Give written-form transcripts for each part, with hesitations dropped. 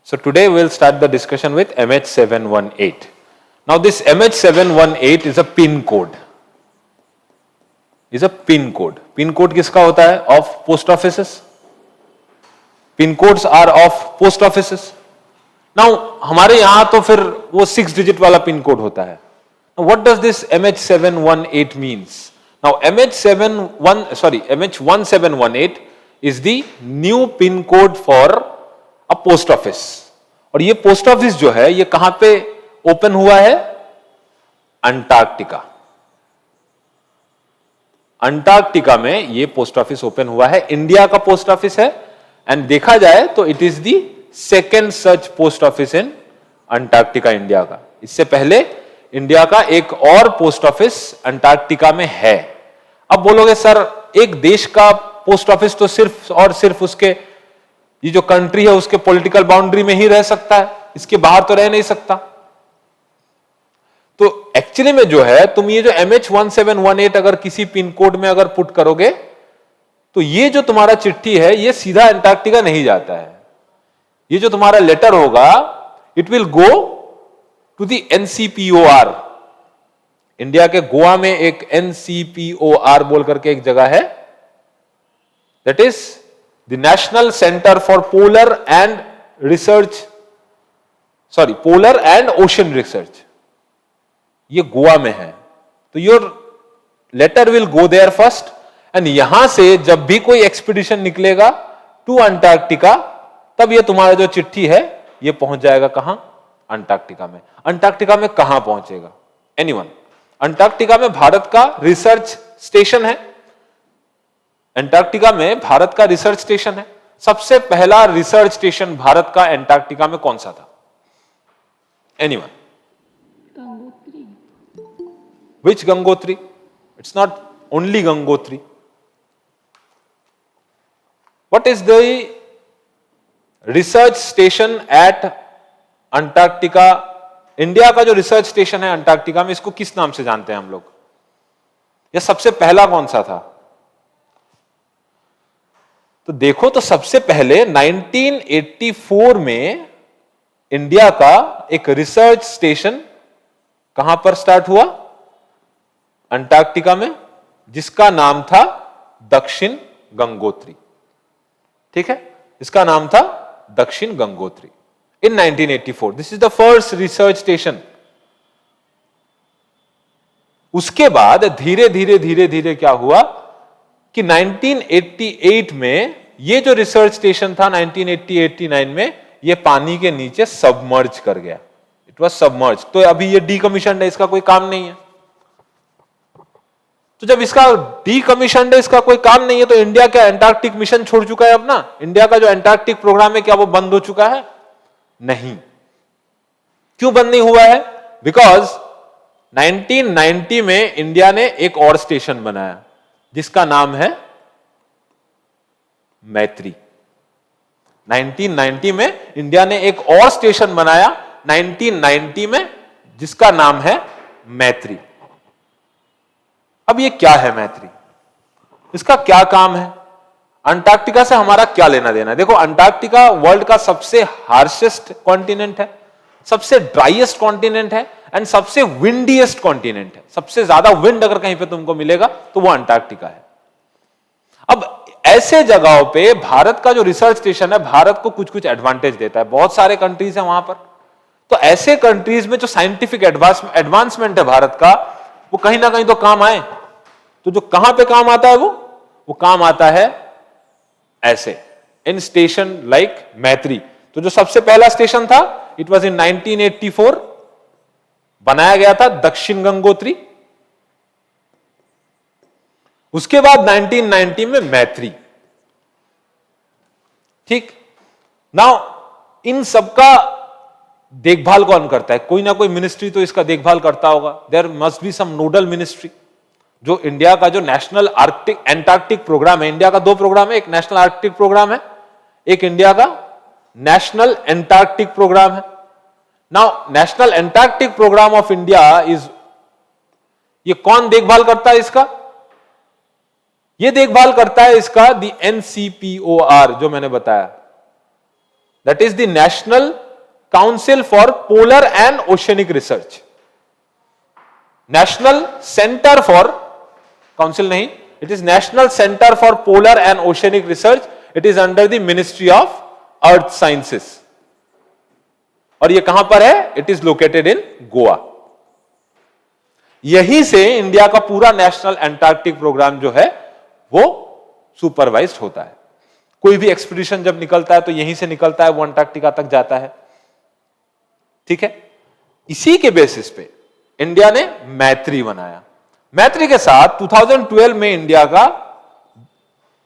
So today we'll start the discussion with MH718. Now this MH718 is a pin code. Is a pin code. Pin code किसका होता है? Of post offices. Pin codes are of post offices. Now हमारे यहां तो फिर वो 6 digit वाला pin code होता है. Now what does this MH718 means? Now MH1718 is the new pin code for a post office. और ये पोस्ट ऑफिस जो है ये कहां पे ओपन हुआ है? अंटार्कटिका. अंटार्कटिका में ये पोस्ट ऑफिस ओपन हुआ है. इंडिया का पोस्ट ऑफिस है एंड देखा जाए तो it is the second such post office in Antarctica India का. इससे पहले इंडिया का एक और पोस्ट ऑफिस अंटार्कटिका में है. अब बोलोगे सर एक देश का पोस्ट ऑफिस तो सिर्फ और सिर्फ उसके ये जो कंट्री है उसके पॉलिटिकल बाउंड्री में ही रह सकता है, इसके बाहर तो रह नहीं सकता. तो एक्चुअली में जो है तुम ये जो MH1718 अगर किसी पिन कोड में अगर पुट करोगे तो ये जो तुम्हारा चिट्ठी है ये सीधा अंटार्कटिका नहीं जाता है. ये जो तुम्हारा लेटर होगा it will go to the NCPOR. India के गोवा में एक NCPOR बोल करके एक जगह है, that is the national centre for polar and ocean research. ये गोवा में है. तो your letter will go there first and यहां से जब भी कोई एक्सपीडिशन निकलेगा टू अंटार्कटिका तब ये तुम्हारा जो चिट्ठी है ये पहुंच जाएगा कहां? अंटार्कटिका में. अंटार्कटिका में कहां पहुंचेगा? एनीवन? अंटार्कटिका में भारत का रिसर्च स्टेशन है. अंटार्कटिका में भारत का रिसर्च स्टेशन है. सबसे पहला रिसर्च स्टेशन भारत का अंटार्कटिका में कौन सा था? Anyone? Which Gangotri? It's not only Gangotri. What is the research station at Antarctica? India का जो रिसर्च स्टेशन है अंटार्कटिका में इसको किस नाम से जानते हैं हम लोग? यह सबसे पहला कौन सा था? तो देखो तो सबसे पहले 1984 में इंडिया का एक रिसर्च स्टेशन कहां पर स्टार्ट हुआ? अंटार्कटिका में, जिसका नाम था दक्षिण गंगोत्री. ठीक है, इसका नाम था दक्षिण गंगोत्री इन 1984. This is the first research station. उसके बाद धीरे धीरे क्या हुआ कि 1988 में ये जो रिसर्च स्टेशन था 1980-89 में ये पानी के नीचे सबमर्ज कर गया. It was submerge. तो अभी ये डीकमीशन्ड है, इसका कोई काम नहीं है. तो जब इसका डीकमीशन्ड है, इसका कोई काम नहीं है, तो इंडिया क्या अंटार्कटिक मिशन छोड़ चुका है अपना? इंडिया का जो अंटार्कटिक प्रोग्राम है क्या वो बंद हो चुका है? नहीं. क्यों बंद नहीं हुआ है? बिकॉज 1990 में इंडिया ने एक और स्टेशन बनाया जिसका नाम है मैत्री. 1990 में इंडिया ने एक और स्टेशन बनाया 1990 में जिसका नाम है मैत्री. अब ये क्या है मैत्री? इसका क्या काम है? अंटार्कटिका से हमारा क्या लेना देना है? देखो अंटार्कटिका वर्ल्ड का सबसे हार्शेस्ट कॉन्टिनेंट है, सबसे ड्राइएस्ट कॉन्टिनेंट है एंड सबसे विंडीएस्ट कॉन्टिनेंट है. सबसे ज्यादा विंड अगर कहीं पे तुमको मिलेगा तो वो अंटार्कटिका है. अब ऐसे जगहों पे भारत का जो रिसर्च स्टेशन है भारत को कुछ कुछ एडवांटेज देता है. बहुत सारे कंट्रीज है वहां पर. तो ऐसे कंट्रीज में जो साइंटिफिक एडवांसमेंट है भारत का वो कहीं ना कहीं तो काम आए. तो जो कहां पे काम आता है वो काम आता है ऐसे इन स्टेशन लाइक मैत्री. तो जो सबसे पहला स्टेशन था इट वाज इन 1984 बनाया गया था दक्षिण गंगोत्री. उसके बाद 1990 में मैत्री. ठीक. नाउ इन सबका देखभाल कौन करता है? कोई ना कोई मिनिस्ट्री तो इसका देखभाल करता होगा. There must be some nodal ministry. जो इंडिया का जो नेशनल एंटार्कटिक प्रोग्राम है, इंडिया का दो प्रोग्राम है, एक नेशनल आर्कटिक प्रोग्राम है, एक इंडिया का नेशनल एंटार्कटिक प्रोग्राम है. Now national Antarctic programme of India is, ये कौन देखभाल करता है इसका? ये देखभाल करता है इसका दी NCPOR जो मैंने बताया. That is the national council for polar and oceanic research. National centre for, council नहीं, it is national centre for polar and oceanic research. It is under the ministry of earth sciences. और ये कहां पर है? It is located in Goa. यहीं से India का पूरा नेशनल एंटार्क्टिक प्रोग्राम जो है वो सुपरवाइज्ड होता है। कोई भी एक्सपीडिशन जब निकलता है तो यहीं से निकलता है, वो अंटार्कटिका तक जाता है। ठीक है, इसी के बेसिस पे इंडिया ने मैत्री बनाया। मैत्री के साथ 2012 में इंडिया का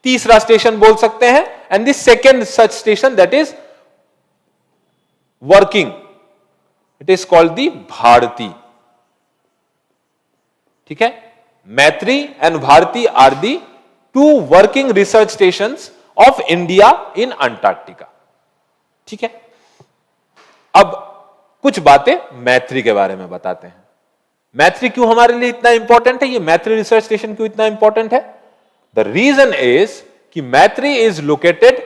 तीसरा स्टेशन बोल सकते हैं, and the second such station that is working, it is called the Bharati. ठीक है, Maitri and Bharati are the two working research stations of India in Antarctica. ठीक है, अब कुछ बातें मैत्री के बारे में बताते हैं। मैत्री क्यों हमारे लिए इतना इंपॉर्टेंट है? ये मैत्री रिसर्च स्टेशन क्यों इतना इंपॉर्टेंट है? द रीजन इज कि Maitri is located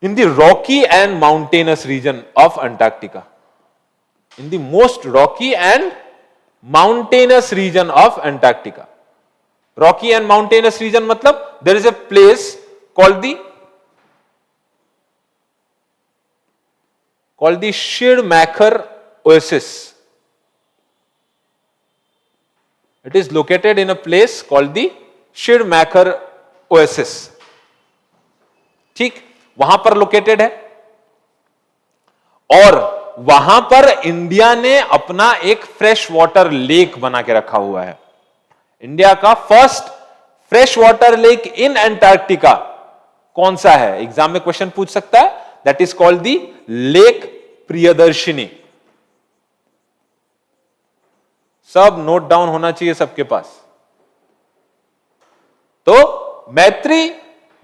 in the rocky and mountainous region of Antarctica, in the most rocky and mountainous region of Antarctica. Rocky and mountainous region मतलब there is a place called the Schirmacher Oasis. It is located in a place called the Schirmacher Oasis. ठीक, वहां पर located है, और वहां पर India ने अपना एक फ्रेश वाटर लेक बना के रखा हुआ है। इंडिया का first fresh water lake in Antarctica कौन सा है? एग्जाम में क्वेश्चन पूछ सकता है। That is called the lake Priyadarshini. सब नोट डाउन होना चाहिए सबके पास। तो Maitri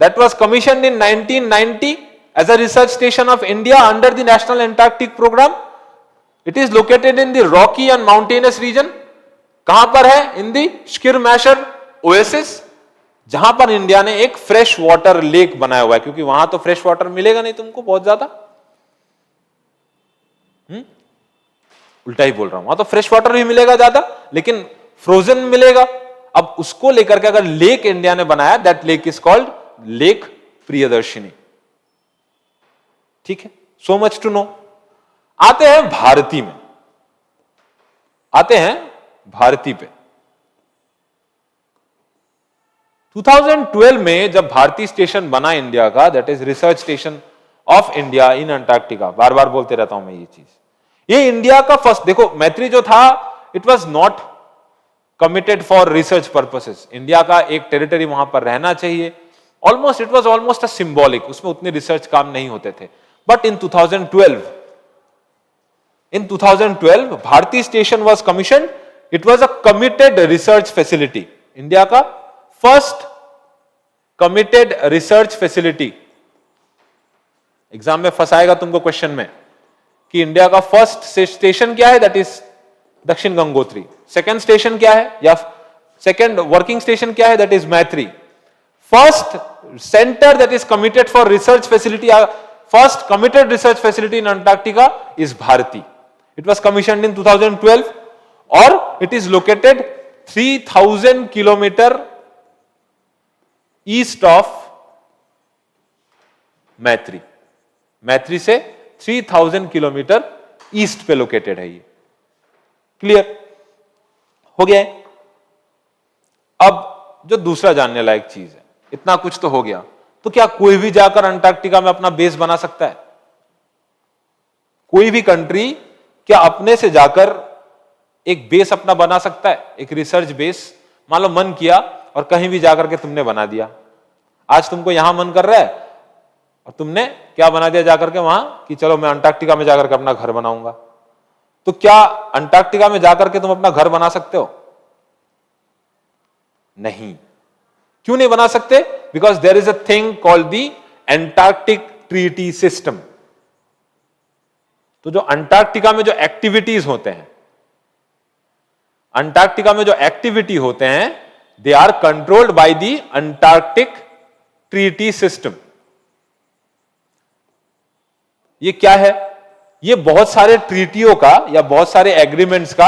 that was commissioned in 1990 as a research station of India under the national Antarctic programme. It is located in the rocky and mountainous region. कहां पर है? In the स्किरमैशर oasis, जहां पर इंडिया ने एक फ्रेश वाटर लेक बनाया हुआ है, क्योंकि वहां तो फ्रेश वाटर मिलेगा नहीं तुमको बहुत ज्यादा। उल्टा ही बोल रहा हूं, वहां तो फ्रेश वाटर भी मिलेगा ज्यादा, लेकिन फ्रोजन मिलेगा। अब उसको लेकर के अगर लेक इंडिया ने बनाया, that lake is called lake Priyadarshini. ठीक है, सो मच टू नो। आते हैं भारती में, आते हैं भारती पे। 2012 में जब भारती स्टेशन बना इंडिया का, that is research station of India in Antarctica, बार बार बोलते रहता हूं मैं ये चीज, ये इंडिया का फर्स्ट, देखो मैत्री जो था it was not committed for research purposes. India का एक टेरिटरी वहां पर रहना चाहिए, almost it was almost a symbolic, उसमें उतने रिसर्च काम नहीं होते थे। But in 2012 Bharati station was commissioned. It was a committed research facility, India का first committed research facility. Exam में फंसाएगा तुमको क्वेश्चन में कि इंडिया का फर्स्ट स्टेशन क्या है, दैट इज दक्षिण गंगोत्री। सेकंड स्टेशन क्या है, या सेकंड वर्किंग स्टेशन क्या है, that is Maitri. First centre that is committed for research facility, first committed research facility in Antarctica is Bharati. It was commissioned in 2012 और it is located 3000 kilometre east of Maitri. Maitri से 3000 kilometre east पे located है ये। Clear हो गया है? अब जो दूसरा जानने लायक चीज है, इतना कुछ तो हो गया, तो क्या कोई भी जाकर अंटार्कटिका में अपना बेस बना सकता है? कोई भी कंट्री क्या अपने से जाकर एक बेस अपना बना सकता है, एक रिसर्च बेस? मान लो मन किया और कहीं भी जाकर के तुमने बना दिया। आज तुमको यहां मन कर रहा है और तुमने क्या बना दिया जाकर के वहां कि चलो मैं अंटार्कटिका में जाकर के अपना घर बनाऊंगा। तो क्या अंटार्कटिका में जाकर के तुम अपना घर बना सकते हो? नहीं। क्यों नहीं बना सकते? Because there is a thing called the Antarctic treaty system. तो जो अंटार्कटिका में जो एक्टिविटीज होते हैं, अंटार्कटिका में जो एक्टिविटी होते हैं, they are controlled by the Antarctic treaty system. ये क्या है? ये बहुत सारे ट्रीटियों का या बहुत सारे एग्रीमेंट्स का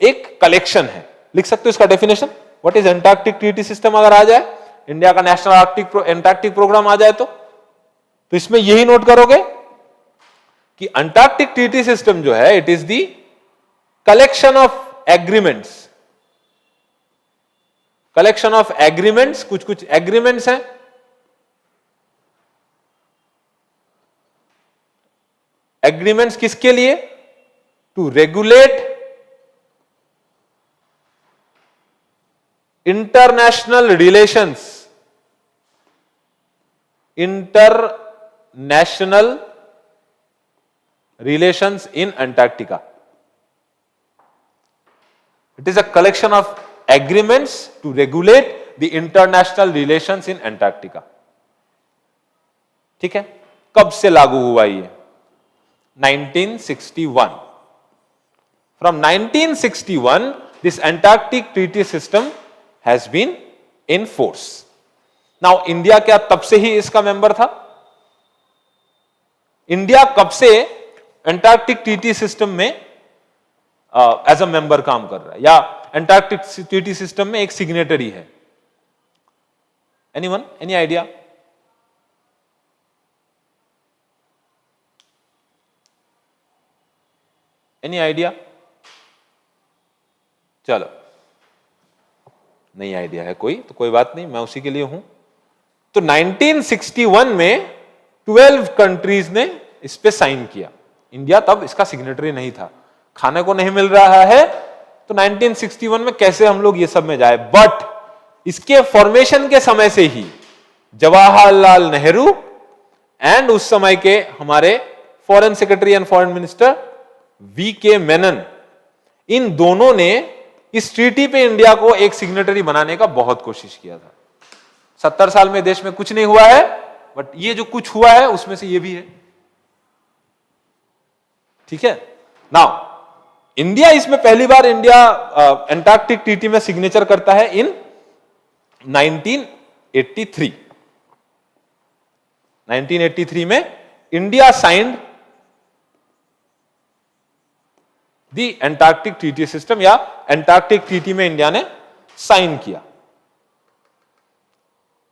एक कलेक्शन है। लिख सकते हो इसका definition, what is Antarctic treaty system अगर आ जाए, इंडिया का नेशनल एंटार्क्टिक प्रोग्राम आ जाए तो इसमें यही नोट करोगे कि अंटार्कटिक ट्रीटी सिस्टम जो है, it is the collection of agreements, collection of agreements, कुछ कुछ एग्रीमेंट्स हैं, एग्रीमेंट्स किसके लिए? To regulate international relations, international relations in Antarctica. It is a collection of agreements to regulate the international relations in Antarctica. ठीक है, कब से लागू हुआ ये? 1961। From 1961 this Antarctic Treaty System has been in force. Now India क्या तब से ही इसका मेंबर था? इंडिया कब से एंटार्क्टिक ट्रीटी सिस्टम में एज अ मेंबर काम कर रहा है या एंटार्क्टिक ट्रीटी सिस्टम में एक सिग्नेटरी है? Anyone, any idea? Any idea? चलो, नहीं आइडिया है कोई तो कोई बात नहीं, मैं उसी के लिए हूं। तो 1961 में 12 कंट्रीज ने इस पे साइन किया। इंडिया तब इसका सिग्नेटरी नहीं था, खाने को नहीं मिल रहा है, तो 1961 में कैसे हम लोग ये सब में जाए। बट इसके फॉर्मेशन के समय से ही जवाहरलाल नेहरू एंड उस समय के हमारे foreign secretary and foreign minister V K. Menon, इन दोनों ने इस ट्रीटी पे इंडिया को एक सिग्नेटरी बनाने का बहुत कोशिश किया था। 70 साल में देश में कुछ नहीं हुआ है, बट ये जो कुछ हुआ है उसमें से ये भी है। ठीक है, नाउ इंडिया इसमें पहली बार इंडिया एंटार्क्टिक ट्रीटी में सिग्नेचर करता है इन 1983। 1983 में इंडिया साइंड दी एंटार्क्टिक ट्रीटी सिस्टम, या एंटार्क्टिक ट्रीटी में इंडिया ने साइन किया।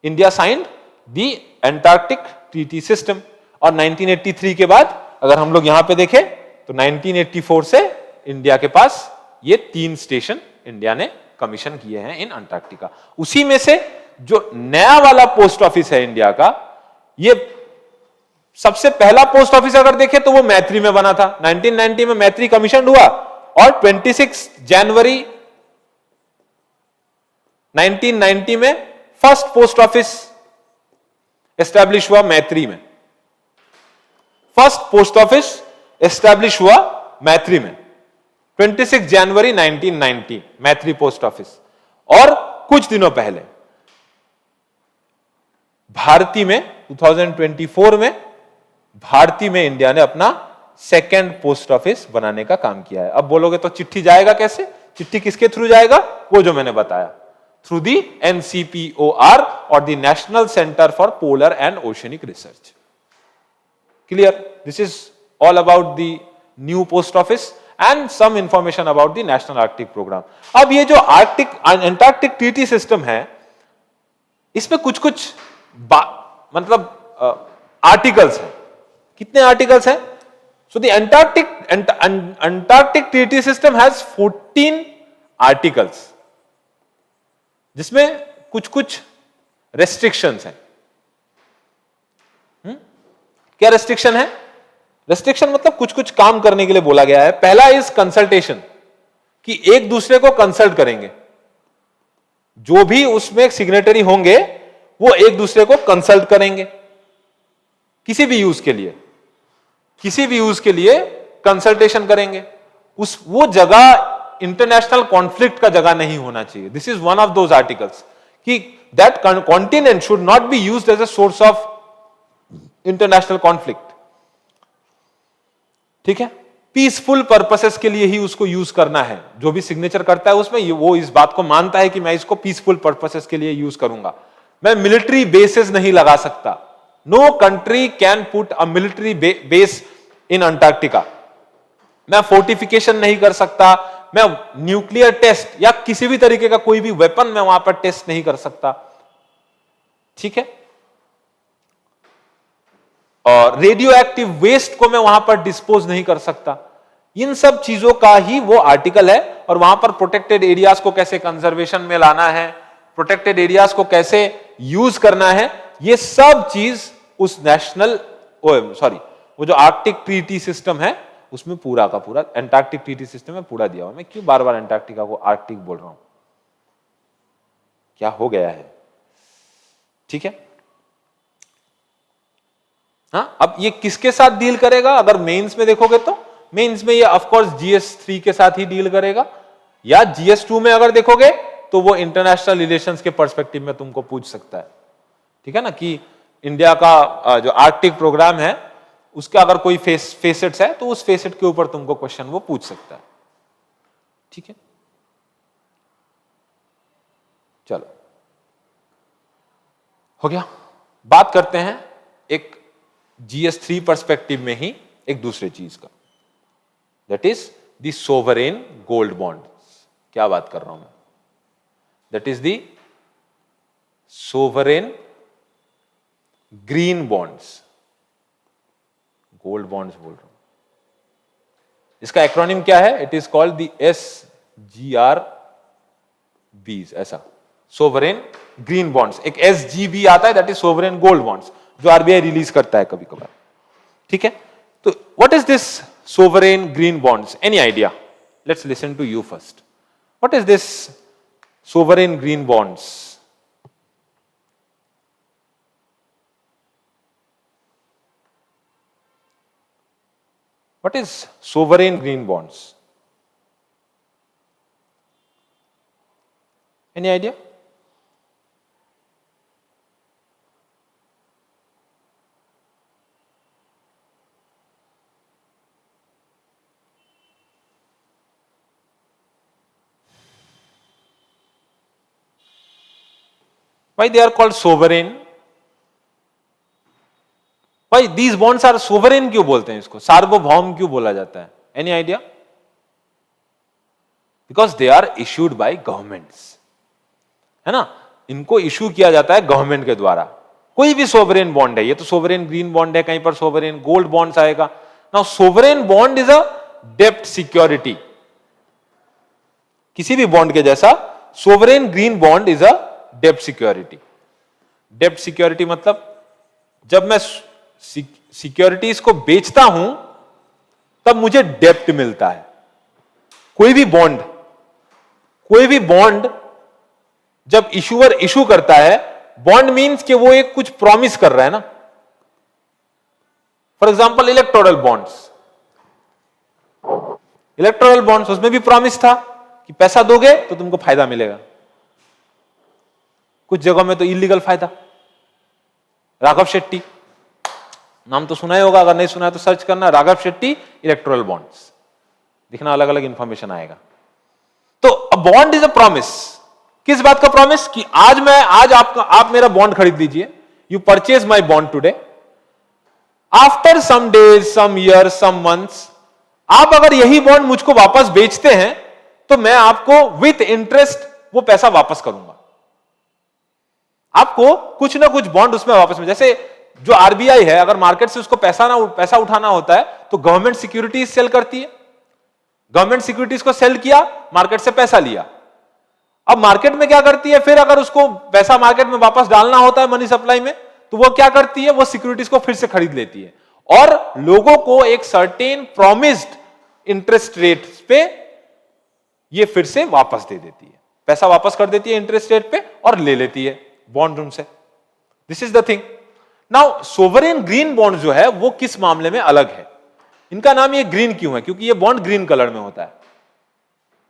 इंडिया साइंड दी एंटार्क्टिक ट्रीटी सिस्टम। और 1983 के बाद अगर हम लोग यहां पे देखें तो 1984 से इंडिया के पास ये 3 स्टेशन इंडिया ने कमीशन किए हैं इन अंटार्कटिका। उसी में से जो नया वाला पोस्ट ऑफिस है इंडिया का, ये सबसे पहला पोस्ट ऑफिस अगर देखें तो वो मैत्री में बना था। 1990 में मैत्री कमीशन हुआ और 26 जनवरी 1990 में फर्स्ट पोस्ट ऑफिस एस्टैब्लिश हुआ मैत्री में। फर्स्ट पोस्ट ऑफिस एस्टैब्लिश हुआ मैत्री में 26 जनवरी 1990, मैत्री पोस्ट ऑफिस। और कुछ दिनों पहले भारती में 2024 में भारती में इंडिया ने अपना सेकेंड पोस्ट ऑफिस बनाने का काम किया है। अब बोलोगे तो चिट्ठी जाएगा कैसे? चिट्ठी किसके थ्रू जाएगा? वो जो मैंने बताया, थ्रू दी NCPOR और the national centre for polar and oceanic research. Clear? This is all about the new post office and some information about the national Arctic programme. अब ये जो एंटार्क्टिक ट्रीटी सिस्टम है, इसमें कुछ कुछ मतलब articles हैं। कितने आर्टिकल्स हैं? So the Antarctic treaty system has 14 articles, जिसमें कुछ कुछ रेस्ट्रिक्शंस हैं। क्या रेस्ट्रिक्शन है? रेस्ट्रिक्शन मतलब कुछ कुछ काम करने के लिए बोला गया है। पहला इज कंसल्टेशन, कि एक दूसरे को कंसल्ट करेंगे। जो भी उसमें सिग्नेटरी होंगे वो एक दूसरे को कंसल्ट करेंगे किसी भी यूज के लिए, किसी भी यूज के लिए कंसल्टेशन करेंगे। वो जगह इंटरनेशनल कॉन्फ्लिक्ट का जगह नहीं होना चाहिए। This is one of those articles कि that continent should not be used as a source of international conflict. ठीक है, पीसफुल पर्पसेस के लिए ही उसको यूज करना है। जो भी सिग्नेचर करता है उसमें वो इस बात को मानता है कि मैं इसको पीसफुल पर्पसेस के लिए यूज करूंगा, मैं मिलिट्री बेसिस नहीं लगा सकता। No country can put a military base in Antarctica. मैं फोर्टिफिकेशन नहीं कर सकता, मैं न्यूक्लियर टेस्ट या किसी भी तरीके का कोई भी वेपन मैं वहां पर टेस्ट नहीं कर सकता, ठीक है। और रेडियो एक्टिव वेस्ट को मैं वहां पर डिस्पोज नहीं कर सकता। इन सब चीजों का ही वो आर्टिकल है। और वहां पर प्रोटेक्टेड एरियाज को कैसे कंजर्वेशन में लाना है, प्रोटेक्टेड एरियाज को कैसे यूज करना है, ये सब चीज उस नेशनल वो जो आर्कटिक ट्रीटी सिस्टम है उसमें पूरा का पूरा, एंटार्क्टिक ट्रीटी सिस्टम में पूरा दिया हुआ। मैं क्यों बार बार एंटार्क्टिका को आर्कटिक बोल रहा हूं, क्या हो गया है, ठीक है। हाँ, अब ये किसके साथ डील करेगा? अगर मेंस में देखोगे तो मेंस में ये ऑफ कोर्स GS3 के साथ ही डील करेगा, या GS2 में अगर देखोगे तो वो इंटरनेशनल रिलेशंस के पर्सपेक्टिव में तुमको पूछ सकता है, ठीक है ना, कि इंडिया का जो आर्कटिक प्रोग्राम है उसका अगर कोई फेसेट्स है तो उस फेसेट के ऊपर तुमको क्वेश्चन वो पूछ सकता है, ठीक है। चलो हो गया। बात करते हैं एक GS3 पर्सपेक्टिव में ही एक दूसरे चीज का, that is the sovereign gold bond. क्या बात कर रहा हूं मैं? That is the sovereign green bonds, gold bonds बोल रहा हूं। इसका एक्रोनिम क्या है? It is called the SGRBs, ऐसा सोवरेन ग्रीन बॉन्ड्स। एक SGB आता है, that is sovereign gold bonds, जो RBI रिलीज करता है कभी कभार, ठीक है। तो what is this sovereign green bonds? Any idea? Let's listen to you first. What is this sovereign green bonds? What is sovereign green bonds? Any idea? Why they are called sovereign? भाई these bonds are sovereign क्यों बोलते हैं इसको? सार्वभौम क्यों बोला जाता है? Any idea? Because they are issued by governments, है ना। इनको इश्यू किया जाता है गवर्नमेंट के द्वारा। कोई भी सोवरेन बॉन्ड है, ये तो सोवरेन ग्रीन बॉन्ड है, कहीं पर सोवरेन गोल्ड बॉन्ड्स आएगा। Now sovereign bond is a डेप्ट सिक्योरिटी, किसी भी बॉन्ड के जैसा sovereign green bond is a डेप्ट सिक्योरिटी। डेप्ट सिक्योरिटी मतलब जब मैं सिक्योरिटीज को बेचता हूं तब मुझे डेप्ट मिलता है। कोई भी बॉन्ड जब इशूअर इशू करता है, बॉन्ड मींस कि वो एक कुछ प्रॉमिस कर रहा है ना। फॉर एग्जांपल इलेक्टोरल बॉन्ड्स, उसमें भी प्रॉमिस था कि पैसा दोगे तो तुमको फायदा मिलेगा। कुछ जगहों में तो इलीगल फायदा। राघव शेट्टी नाम तो सुना ही होगा, अगर नहीं सुना है तो सर्च करना, राघव शेट्टी इलेक्टोरल बॉन्ड्स, दिखना अलग अलग इंफॉर्मेशन आएगा। तो a bond is a promise. किस बात का प्रॉमिस? कि आज आप मेरा बॉन्ड खरीद लीजिए, you purchase my bond today, after some days, some years, some months, आप अगर यही बॉन्ड मुझको वापस बेचते हैं तो मैं आपको विथ इंटरेस्ट वो पैसा वापस करूंगा। आपको कुछ ना कुछ बॉन्ड उसमें वापस में, जैसे जो RBI है, अगर मार्केट से उसको पैसा उठाना होता है तो गवर्नमेंट सिक्योरिटीज सेल करती है। गवर्नमेंट सिक्योरिटीज को सेल किया, मार्केट से पैसा लिया। अब मार्केट में क्या करती है, फिर अगर उसको पैसा मार्केट में वापस डालना होता है मनी सप्लाई में, तो वो क्या करती है, वो सिक्योरिटीज को फिर से खरीद लेती है और लोगों को एक सर्टेन प्रॉमिस्ड इंटरेस्ट रेट पे ये फिर से वापस दे देती है, पैसा वापस कर देती है इंटरेस्ट रेट पे और ले लेती है बॉन्ड उनसे। This is the thing. Now sovereign green bond जो है वो किस मामले में अलग है? इनका नाम ये ग्रीन क्यों है? क्योंकि ये बॉन्ड ग्रीन कलर में होता है,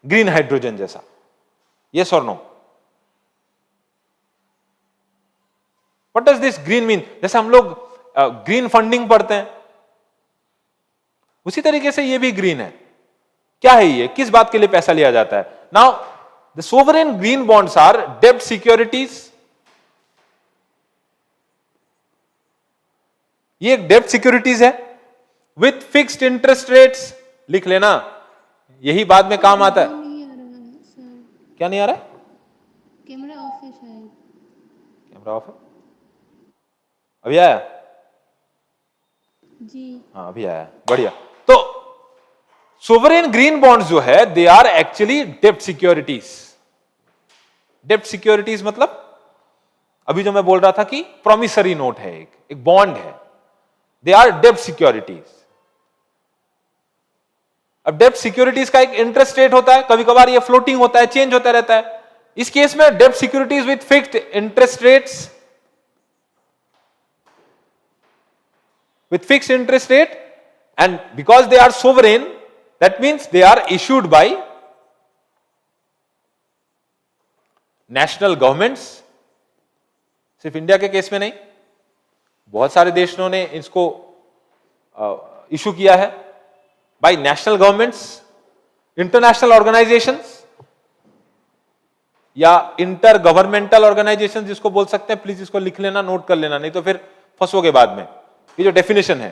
ग्रीन हाइड्रोजन जैसा। यस और no? What does this green mean? जैसे हम लोग ग्रीन फंडिंग पढ़ते हैं, उसी तरीके से ये भी ग्रीन है। क्या है ये? किस बात के लिए पैसा लिया जाता है? Now the sovereign green bonds are डेब्ट सिक्योरिटीज ये एक डेब्ट सिक्योरिटीज है विथ फिक्स्ड इंटरेस्ट रेट्स। लिख लेना, यही बाद में काम आता है। नहीं आ रहा है सर, क्या नहीं आ रहा है? कैमरा ऑफ है शायद। कैमरा ऑफ है? अभी आया? जी हाँ अभी आया, बढ़िया। तो सोवरेन ग्रीन बॉन्ड्स जो है दे आर एक्चुअली डेब्ट सिक्योरिटीज। डेब्ट सिक्योरिटीज मतलब अभी जो मैं बोल रहा था कि प्रोमिसरी नोट है, एक बॉन्ड है, दे आर डेब्ट सिक्योरिटीज। अब डेब्ट सिक्योरिटीज का एक इंटरेस्ट रेट होता है, कभी कभार ये फ्लोटिंग होता है, चेंज होता रहता है। इस केस में डेब्ट securities with fixed interest rates, with fixed interest rate, and because they are sovereign, that means they are issued by national governments। सिर्फ इंडिया के केस में नहीं, बहुत सारे देशों ने इसको इशू किया है, by national governments, international organisations या इंटर गवर्नमेंटल ऑर्गेनाइजेशन जिसको बोल सकते हैं। प्लीज इसको लिख लेना, नोट कर लेना, नहीं तो फिर फंसोगे बाद में। ये जो डेफिनेशन है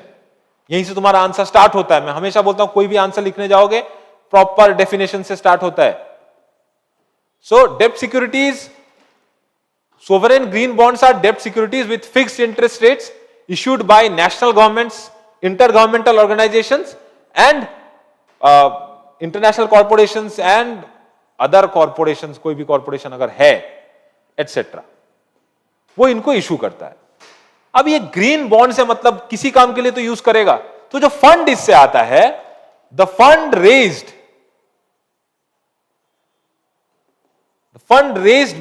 यहीं से तुम्हारा आंसर स्टार्ट होता है। मैं हमेशा बोलता हूं कोई भी आंसर लिखने जाओगे प्रॉपर डेफिनेशन से स्टार्ट होता है। सो डेब्ट securities, sovereign green bonds are डेब्ट securities with fixed interest rates issued by national governments, intergovernmental organizations and international corporations and other corporations। कोई भी कॉर्पोरेशन अगर है एटसेट्रा, वो इनको इशू करता है। अब ये ग्रीन बॉन्ड से मतलब किसी काम के लिए तो यूज करेगा, तो जो फंड इससे आता है, the fund raised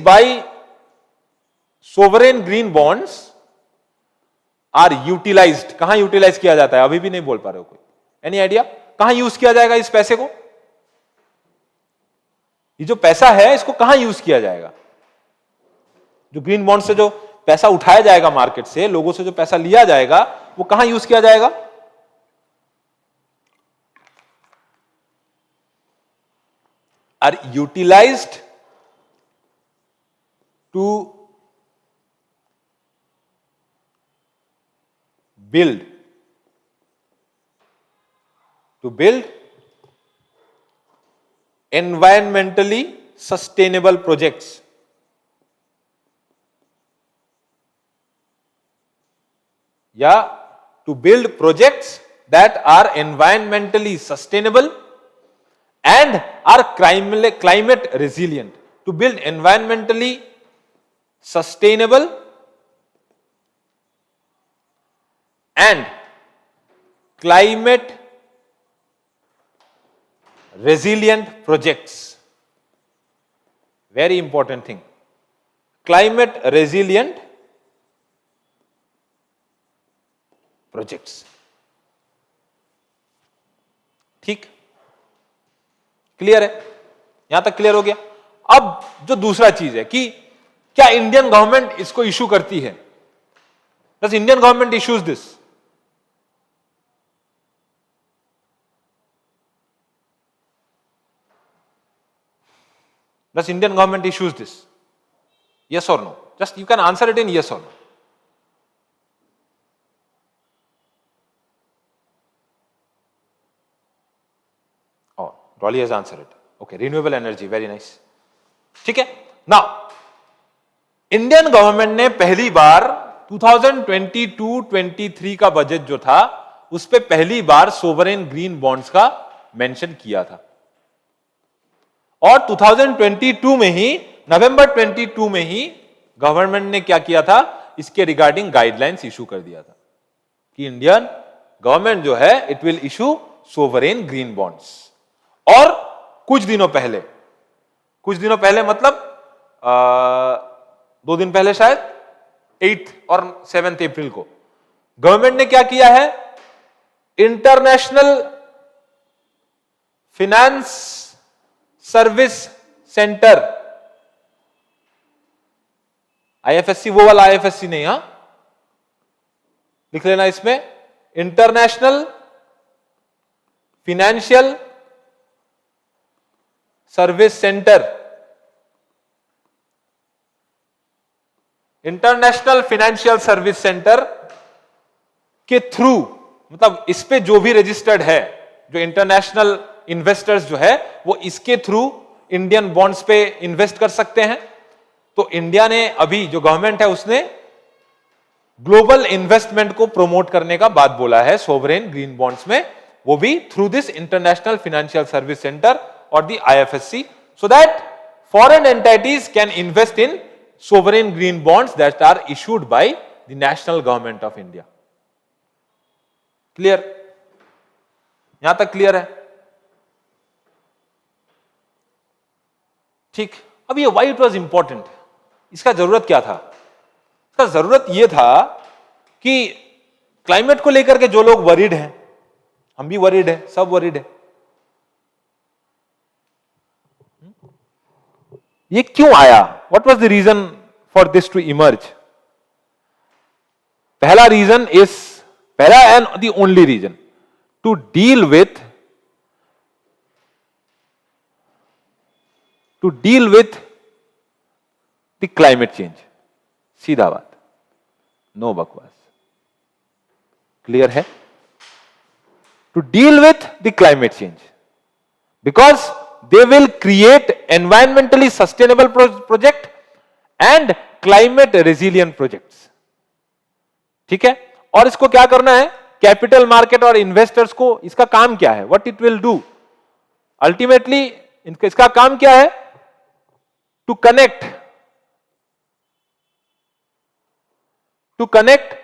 by sovereign green bonds are utilised. कहां यूटिलाइज किया जाता है? अभी भी नहीं बोल पा रहे हो कोई? एनी आइडिया कहां यूज किया जाएगा इस पैसे को? ये जो पैसा है इसको कहां यूज किया जाएगा? जो ग्रीन बॉन्ड से जो पैसा उठाया जाएगा मार्केट से, लोगों से जो पैसा लिया जाएगा, वो कहां यूज किया जाएगा? Are utilised to build environmentally sustainable projects। या to build projects that are environmentally sustainable and are climate resilient। to build environmentally sustainable and climate resilient projects। very important thing, climate resilient projects। ठीक, clear है? यहां तक clear हो गया? अब जो दूसरा चीज है कि क्या इंडियन गवर्नमेंट इसको इशू करती है? Does Indian government issues this? Does Indian government issues this? Yes or no? Just you can answer it in yes or no. Oh, Dolly has answered it. Okay, renewable energy, very nice. ठीक है? Now, Indian government ने पहली बार 2022-23 का budget जो था उस पे पहली बार सोवरेन ग्रीन बॉन्ड्स का मेंशन किया था, और 2022 में ही, नवंबर 22 में ही गवर्नमेंट ने क्या किया था, इसके रिगार्डिंग गाइडलाइंस इशू कर दिया था कि इंडियन गवर्नमेंट जो है it will issue sovereign green bonds. और कुछ दिनों पहले मतलब 2 दिन पहले शायद 8 और 7 अप्रैल को गवर्नमेंट ने क्या किया है, international finance service centre, IFSC, वो वाला आईएफएससी नहीं, हां लिख लेना इसमें, international financial service centre, international financial service centre के थ्रू, मतलब इस पे जो भी रजिस्टर्ड है, जो इंटरनेशनल इन्वेस्टर्स जो है वो इसके थ्रू इंडियन बॉन्ड्स पे इन्वेस्ट कर सकते हैं। तो इंडिया ने अभी, जो गवर्नमेंट है उसने ग्लोबल इन्वेस्टमेंट को प्रमोट करने का बात बोला है सोवरेन ग्रीन बॉन्ड्स में, वो भी through this international financial service centre और the IFSC, so that foreign entities can invest in sovereign green bonds that are issued by the national government of India. Clear? यहां तक clear है? ठीक। अब ये व्हाई इट वाज इंपॉर्टेंट, इसका जरूरत क्या था? इसका जरूरत यह था कि क्लाइमेट को लेकर के जो लोग वरीड हैं, हम भी वरीड हैं, सब वरीड है, ये क्यों आया? What was the reason for this to emerge? पहला रीजन इज, पहला and the only reason, to deal with the climate change. सीधा बात, नो बकवास। क्लियर है? To deal with the climate change, because they will create environmentally sustainable project and climate resilient projects। ठीक है? और इसको क्या करना है? कैपिटल मार्केट और इन्वेस्टर्स को, इसका काम क्या है? What it will do ultimately, इसका काम क्या है? To connect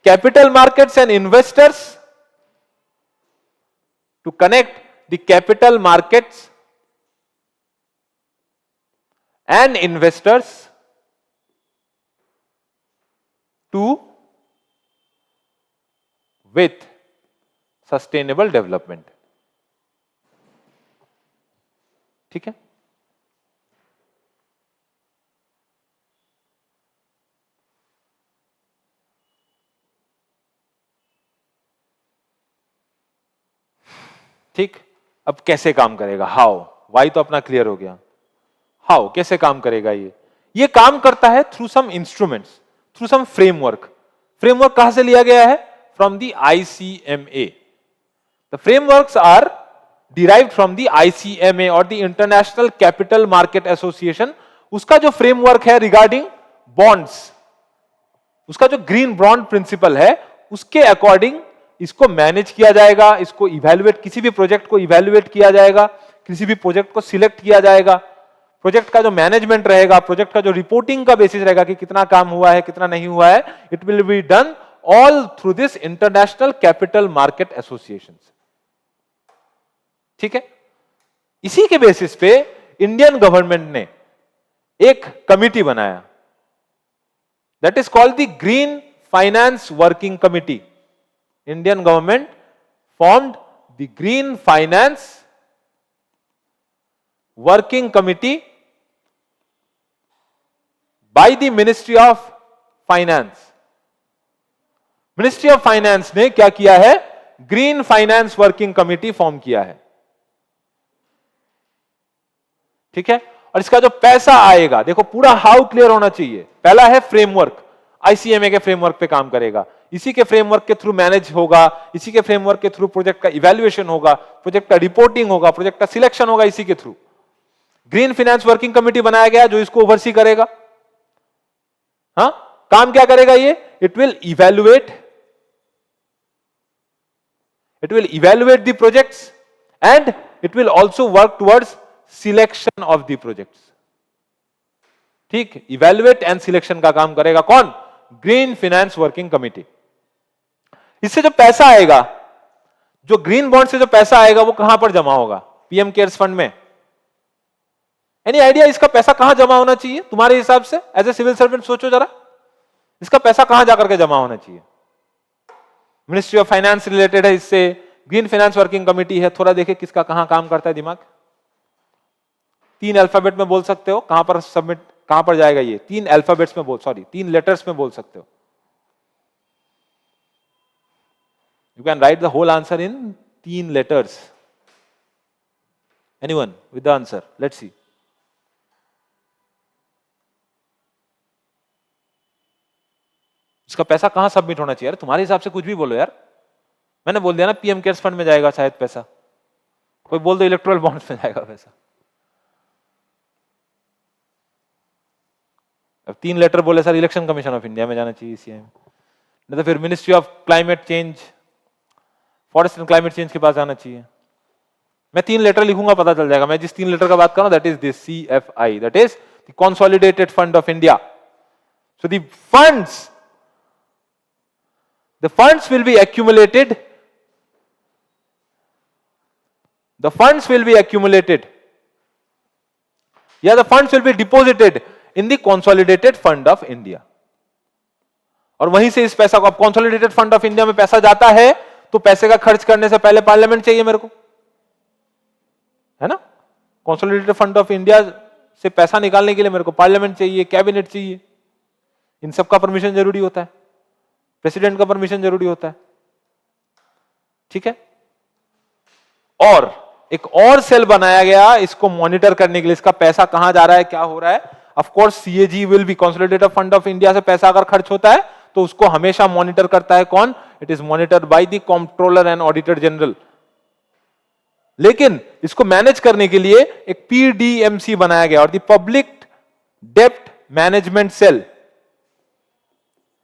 capital markets and investors, to connect the capital markets and investors with sustainable development। ठीक है? ठीक। अब कैसे काम करेगा? हाउ? वाई तो अपना क्लियर हो गया। हाउ, कैसे काम करेगा? ये काम करता है through some instruments, through some framework. Framework कहां से लिया गया है? From the ICMA। The frameworks are derived from the ICMA और the international capital market association. उसका जो फ्रेमवर्क है रिगार्डिंग बॉन्ड्स, उसका जो ग्रीन बॉन्ड प्रिंसिपल है, उसके अकॉर्डिंग इसको मैनेज किया जाएगा, इसको इवैल्यूएट, किसी भी प्रोजेक्ट को इवैल्यूएट किया जाएगा, किसी भी प्रोजेक्ट को सिलेक्ट किया जाएगा, प्रोजेक्ट का जो मैनेजमेंट रहेगा, प्रोजेक्ट का जो रिपोर्टिंग का बेसिस रहेगा कि कितना काम हुआ है, कितना नहीं हुआ है, it will be done all through this international capital market association. ठीक है? इसी के बेसिस पे इंडियन गवर्नमेंट ने एक कमिटी बनाया, that is called the green finance working committee. Indian government formed the green finance working committee by the ministry of finance. Ministry of finance ने क्या किया है? Green finance working committee form किया है। ठीक है? और इसका जो पैसा आएगा, देखो पूरा हाउ क्लियर होना चाहिए। पहला है फ्रेमवर्क, ICMA के फ्रेमवर्क पे काम करेगा, इसी के फ्रेमवर्क के थ्रू मैनेज होगा, इसी के फ्रेमवर्क के थ्रू प्रोजेक्ट का इवैल्यूएशन होगा, प्रोजेक्ट का रिपोर्टिंग होगा, प्रोजेक्ट का सिलेक्शन होगा, इसी के through. Green finance working committee बनाया गया जो इसको ओवरसी करेगा। हाँ, काम क्या करेगा ये? It will evaluate the projects and it will also work towards selection of the projects. ठीक, इवैल्यूएट एंड सिलेक्शन का काम करेगा कौन? Green finance working committee. इससे जो पैसा आएगा, जो ग्रीन बॉन्ड से जो पैसा आएगा, वो कहां पर जमा होगा? PM केयर्स फंड में। एनी आइडिया इसका पैसा कहां जमा होना चाहिए तुम्हारे हिसाब से? एज ए सिविल सर्वेंट सोचो जरा, इसका पैसा कहां जाकर के जमा होना चाहिए? मिनिस्ट्री ऑफ फाइनेंस रिलेटेड है इससे, ग्रीन फाइनेंस वर्किंग कमिटी है, थोड़ा देखे किसका कहां काम करता है दिमाग। 3 अल्फाबेट में बोल सकते हो, कहां पर सबमिट, कहां पर जाएगा ये? 3 अल्फाबेट्स में बोल, सॉरी 3 लेटर्स में बोल सकते हो। You can write the whole answer in 3 letters. Anyone with the answer? Let's see. इसका पैसा कहां सबमिट होना चाहिए? यार तुम्हारे हिसाब से कुछ भी बोलो यार। मैंने बोल दिया ना पीएम केयर्स फंड में जाएगा शायद पैसा, कोई बोल दो इलेक्टोरल बॉन्ड्स में जाएगा पैसा। अब 3 लेटर बोले sir election commission of India में जाना चाहिए सीएम, नहीं तो फिर ministry of climate change, forest and climate change के पास जाना चाहिए। मैं 3 लेटर लिखूंगा पता चल जाएगा। मैं जिस 3 लेटर का बात कर रहा हूं that is this CFI, that is the consolidated fund of India. So the funds will be accumulated, the funds will be accumulated, yeah, the funds will be deposited in the consolidated fund of India। और वहीं से इस पैसा को, अब consolidated fund of India में पैसा जाता है तो पैसे का खर्च करने से पहले पार्लियामेंट चाहिए मेरे को, है ना। consolidated fund of India से पैसा निकालने के लिए मेरे को पार्लियामेंट चाहिए, कैबिनेट चाहिए, इन सब का परमिशन जरूरी होता है, प्रेसिडेंट का परमिशन जरूरी होता है, ठीक है। और एक और सेल बनाया गया इसको मॉनिटर करने के लिए, इसका पैसा कहां जा रहा है, क्या हो रहा है। Of course CAG will be, consolidated fund of India से पैसा अगर खर्च होता है तो उसको हमेशा मॉनिटर करता है कौन, it is monitored by the controller and auditor general. लेकिन इसको मैनेज करने के लिए एक PDMC बनाया गया और द पब्लिक डेप्ट मैनेजमेंट सेल,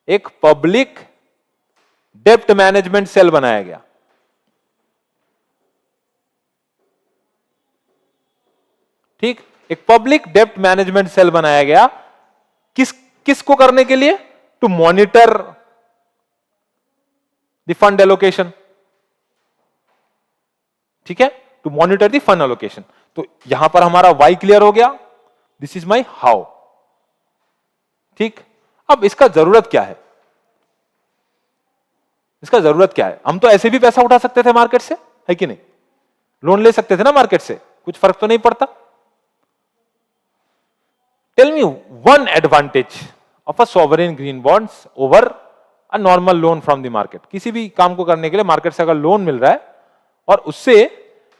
एक पब्लिक डेप्ट मैनेजमेंट सेल बनाया गया। ठीक, एक पब्लिक डेप्ट मैनेजमेंट सेल बनाया गया, किसको करने के लिए, to monitor the fund allocation, ठीक है, to monitor the fund allocation. तो यहां पर हमारा वाई क्लियर हो गया, दिस इज माई हाउ। ठीक, अब इसका जरूरत क्या है, इसका जरूरत क्या है। हम तो ऐसे भी पैसा उठा सकते थे मार्केट से, है कि नहीं, लोन ले सकते थे ना मार्केट से, कुछ फर्क तो नहीं पड़ता। Tell me one advantage of a sovereign green bonds over a normal loan from the market. किसी भी काम को करने के लिए मार्केट से अगर लोन मिल रहा है और उससे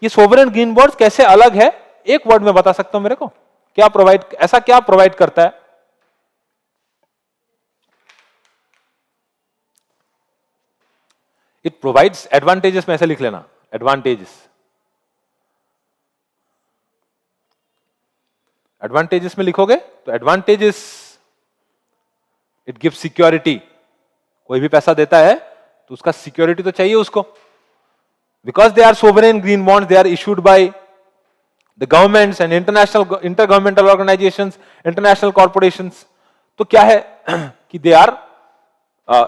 ये सॉवरेन ग्रीन बॉन्ड्स कैसे अलग है, एक वर्ड में बता सकते हो मेरे को, क्या प्रोवाइड, ऐसा क्या प्रोवाइड करता है। इट प्रोवाइड्स एडवांटेजेस में ऐसे लिख लेना, एडवांटेजेस, एडवांटेजेस में लिखोगे तो एडवांटेजेस, इट गिव्स सिक्योरिटी। कोई भी पैसा देता है तो उसका सिक्योरिटी तो चाहिए उसको, because they are sovereign green bonds, they are issued by the governments and international intergovernmental organisations, international corporations. तो क्या है कि they are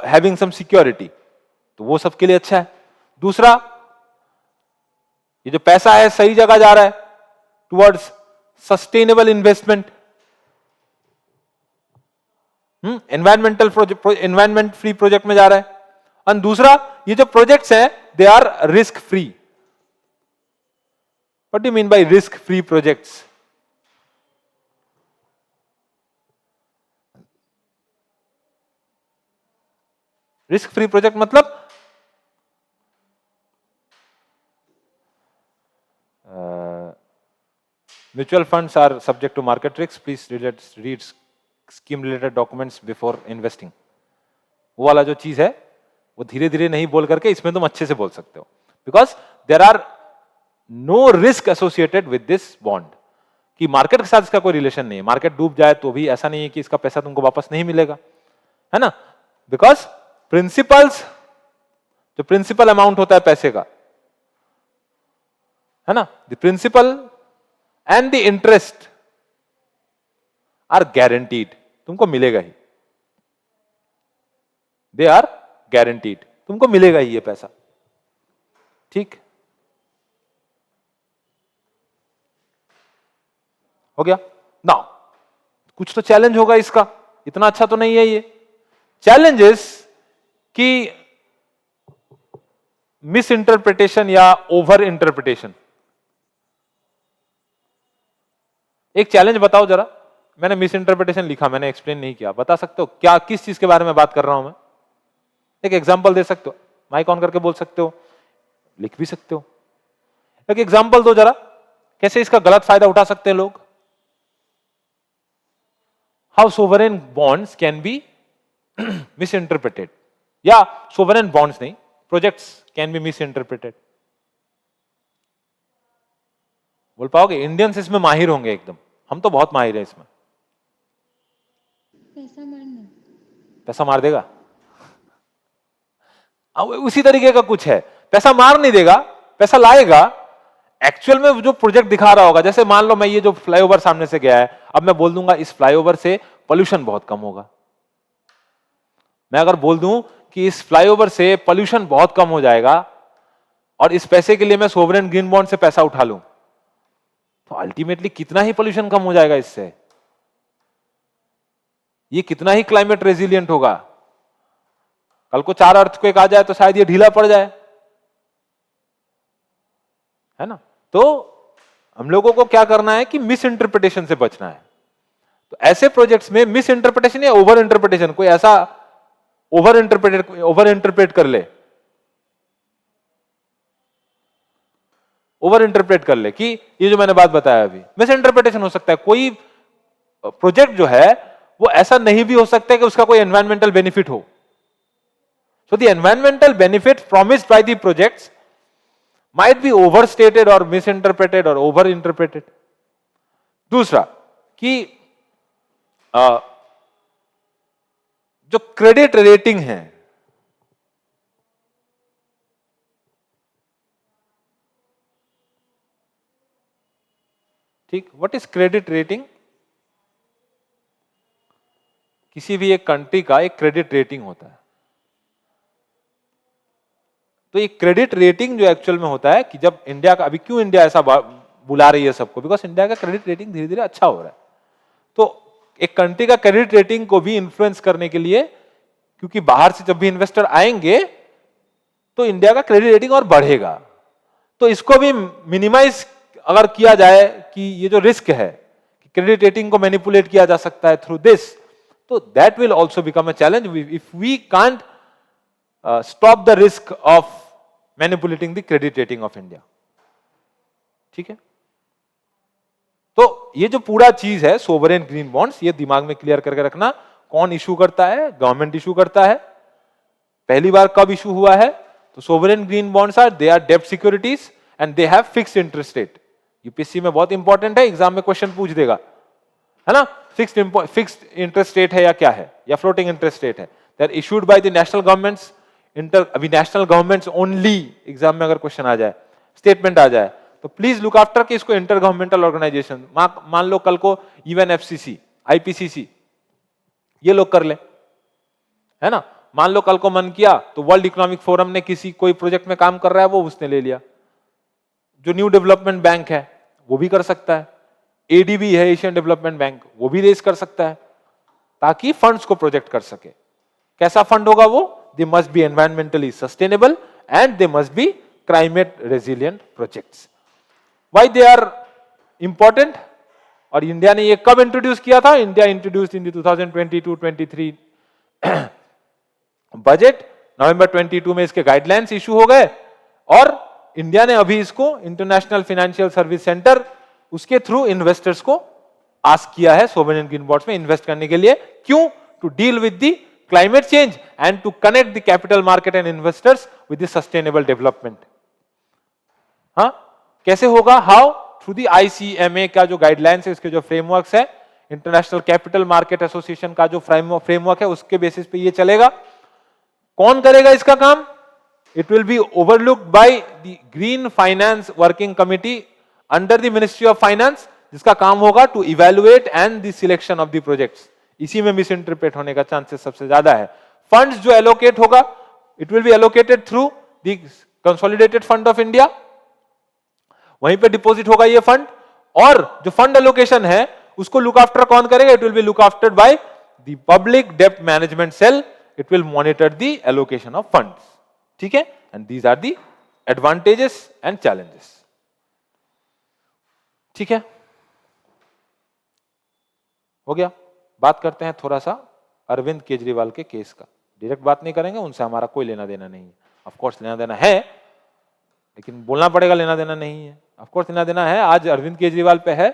having some security, तो वो सबके लिए अच्छा है। दूसरा, ये जो पैसा है सही जगह जा रहा है, towards sustainable investment, environmental project, environment free project में जा रहा है। और दूसरा, ये जो प्रोजेक्ट्स हैं they are risk free. What do you mean by risk free projects? Risk free project मतलब mutual funds are subject to market risk, please read scheme related documents before investing. वो वाला जो चीज है वो धीरे धीरे नहीं बोल करके इसमें तुम अच्छे से बोल सकते हो, because there are no risk associated with this bond, कि मार्केट के साथ इसका कोई रिलेशन नहीं है। मार्केट डूब जाए तो भी ऐसा नहीं है कि इसका पैसा तुमको वापस नहीं मिलेगा, है ना, बिकॉज प्रिंसिपल्स, जो प्रिंसिपल अमाउंट होता है पैसे का, है ना, the principal and the interest are guaranteed, तुमको मिलेगा ही, दे आर गारंटीड, तुमको मिलेगा ही ये पैसा। ठीक हो गया ना। कुछ तो चैलेंज होगा इसका, इतना अच्छा तो नहीं है ये। चैलेंजेस की मिस इंटरप्रिटेशन या ओवर इंटरप्रिटेशन। एक चैलेंज बताओ जरा, मैंने मिस इंटरप्रिटेशन लिखा, मैंने एक्सप्लेन नहीं किया, बता सकते हो क्या, किस चीज के बारे में बात कर रहा हूं मैं? एक एग्जांपल दे सकते हो, माइक ऑन करके बोल सकते हो, लिख भी सकते हो। एक एग्जांपल दो जरा, कैसे इसका गलत फायदा उठा सकते हैं लोग। How sovereign bonds can be miss interpreted, या सोवरेन बॉन्ड्स नहीं, projects can be miss interpreted. बोल पाओगे? इंडियंस इसमें माहिर होंगे एकदम, हम तो बहुत माहिर है इसमें। पैसा मारना। पैसा मार देगा? अब उसी तरीके का कुछ है, पैसा मार नहीं देगा, पैसा लाएगा। एक्चुअल में जो प्रोजेक्ट दिखा रहा होगा, जैसे मान लो मैं ये जो फ्लाईओवर सामने से गया है, अब मैं बोल दूंगा इस फ्लाईओवर से पोल्यूशन बहुत कम होगा। मैं अगर बोल दूं कि इस फ्लाईओवर से पोल्यूशन बहुत कम हो जाएगा और इस पैसे के लिए मैं सोवरेन ग्रीन बॉन्ड से पैसा उठा लूं, तो अल्टीमेटली कितना ही पोल्यूशन कम हो जाएगा इससे, ये कितना ही क्लाइमेट रेजिलियंट होगा। कल को 4 अर्थक्वेक आ जाए तो शायद ये ढीला पड़ जाए, है ना। तो हम लोगों को क्या करना है कि मिस इंटरप्रिटेशन से बचना है। तो ऐसे प्रोजेक्ट्स में मिस इंटरप्रिटेशन या ओवर इंटरप्रिटेशन, कोई ऐसा ओवर इंटरप्रेट कर ले, ओवर इंटरप्रेट कर ले कि ये जो मैंने बात बताया अभी, मिस इंटरप्रिटेशन हो सकता है। कोई प्रोजेक्ट जो है वो ऐसा नहीं भी हो सकता है कि उसका कोई एनवायरमेंटल बेनिफिट हो। So the environmental benefit promised by the projects might be overstated or misinterpreted or over interpreted। दूसरा कि जो क्रेडिट रेटिंग है, ठीक, व्हाट इज क्रेडिट रेटिंग? किसी भी एक कंट्री का एक क्रेडिट रेटिंग होता है। तो ये क्रेडिट रेटिंग जो एक्चुअल में होता है कि जब इंडिया का, अभी क्यों इंडिया ऐसा बुला रही है सबको, बिकॉज इंडिया का क्रेडिट रेटिंग धीरे धीरे अच्छा हो रहा है। तो एक कंट्री का क्रेडिट रेटिंग को भी इन्फ्लुएंस करने के लिए, क्योंकि बाहर से जब भी इन्वेस्टर आएंगे तो इंडिया का क्रेडिट रेटिंग और बढ़ेगा। तो इसको भी मिनिमाइज अगर किया जाए कि ये जो रिस्क है कि क्रेडिट रेटिंग को मैनिपुलेट किया जा सकता है थ्रू दिस, तो that will also become a challenge if we can't stop the risk of manipulating the credit rating of India। ठीक है, तो ये जो पूरा चीज है सोवरेन ग्रीन बॉन्ड्स, ये दिमाग में क्लियर करके रखना। कौन इशू करता है? गवर्नमेंट इशू करता है। पहली बार कब इशू हुआ है? तो sovereign green bonds are, they are डेब्ट securities and they have fixed interest rate. UPSC में बहुत इंपॉर्टेंट है, एग्जाम में क्वेश्चन पूछ देगा, है ना। फिक्स्ड इंटरेस्ट रेट है या क्या है, या फ्लोटिंग इंटरेस्ट रेट है। They are issued by the national governments. अभी नेशनल गवर्नमेंट्स ओनली एग्जाम में अगर क्वेश्चन आ जाए, स्टेटमेंट आ जाए, तो प्लीज लुक आफ्टर कि इसको इंटर गवर्नमेंटल ऑर्गेनाइजेशन, मान लो कल को यूएनएफसीसी, आईपीसीसी, ये लोग कर ले, है ना। मान लो कल को मन किया तो वर्ल्ड इकोनॉमिक फोरम ने किसी कोई प्रोजेक्ट में काम कर रहा है वो उसने ले लिया। जो न्यू डेवलपमेंट बैंक है वो भी कर सकता है, एडीबी है एशियन डेवलपमेंट बैंक, वो भी रेज कर सकता है ताकि फंड्स को प्रोजेक्ट कर सके। कैसा फंड होगा वो? They must be environmentally sustainable and they must be climate resilient projects। Why they are important? और इंडिया ने ये कब इंट्रोड्यूस किया था? India introduced in 2022-23 budget. नवंबर 22 में इसके गाइडलाइंस इशू हो गए और इंडिया ने अभी इसको इंटरनेशनल फाइनेंशियल सर्विस सेंटर, उसके थ्रू इन्वेस्टर्स को आस्क किया है सोवरेन ग्रीन बॉन्ड्स में इन्वेस्ट करने के लिए। क्यों? To deal with the climate change and to connect the capital market and investors with the sustainable development। हाँ, कैसे होगा? हाउ? थ्रू दी ICMA का जो गाइडलाइंस है, उसके जो फ्रेमवर्क्स है, इंटरनेशनल कैपिटल मार्केट एसोसिएशन का जो फ्रेमवर्क है, उसके बेसिस पे ये चलेगा। कौन करेगा इसका काम? It will be overlooked by the green finance working committee under the ministry of finance, जिसका काम होगा to evaluate and the selection of the projects. इसी में मिस इंटरप्रेट होने का चांसेस सबसे ज्यादा है। फंड्स जो एलोकेट होगा, it will B allocated through the consolidated fund of India, वहीं पे डिपॉजिट होगा ये फंड। और जो फंड एलोकेशन है उसको लुक आफ्टर कौन करेगा? It will be look after by the public डेब्ट management cell. It will monitor the allocation of funds. ठीक है, and these are the advantages and challenges. ठीक है, हो गया। बात करते हैं थोड़ा सा अरविंद केजरीवाल के केस का। डायरेक्ट बात नहीं करेंगे, उनसे हमारा कोई लेना देना नहीं है। ऑफ कोर्स लेना देना है, लेकिन बोलना पड़ेगा लेना देना नहीं है। ऑफ कोर्स लेना देना है, आज अरविंद केजरीवाल पे है,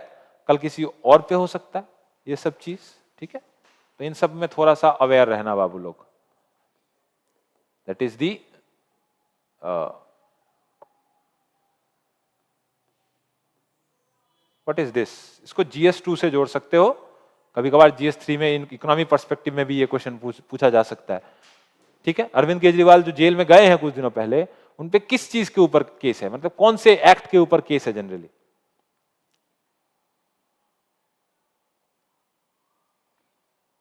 कल किसी और पे हो सकता है ये सब चीज। ठीक है, तो इन सब में थोड़ा सा अवेयर रहना बाबू लोग। That is the what is this, इसको GS2 से जोड़ सकते हो, कभी कभार GS3 में इकोनॉमी पर्सपेक्टिव में भी ये क्वेश्चन पूछा जा सकता है। ठीक है, अरविंद केजरीवाल जो जेल में गए हैं कुछ दिनों पहले, उन पे किस चीज के ऊपर केस है, मतलब कौन से एक्ट के ऊपर केस है generally?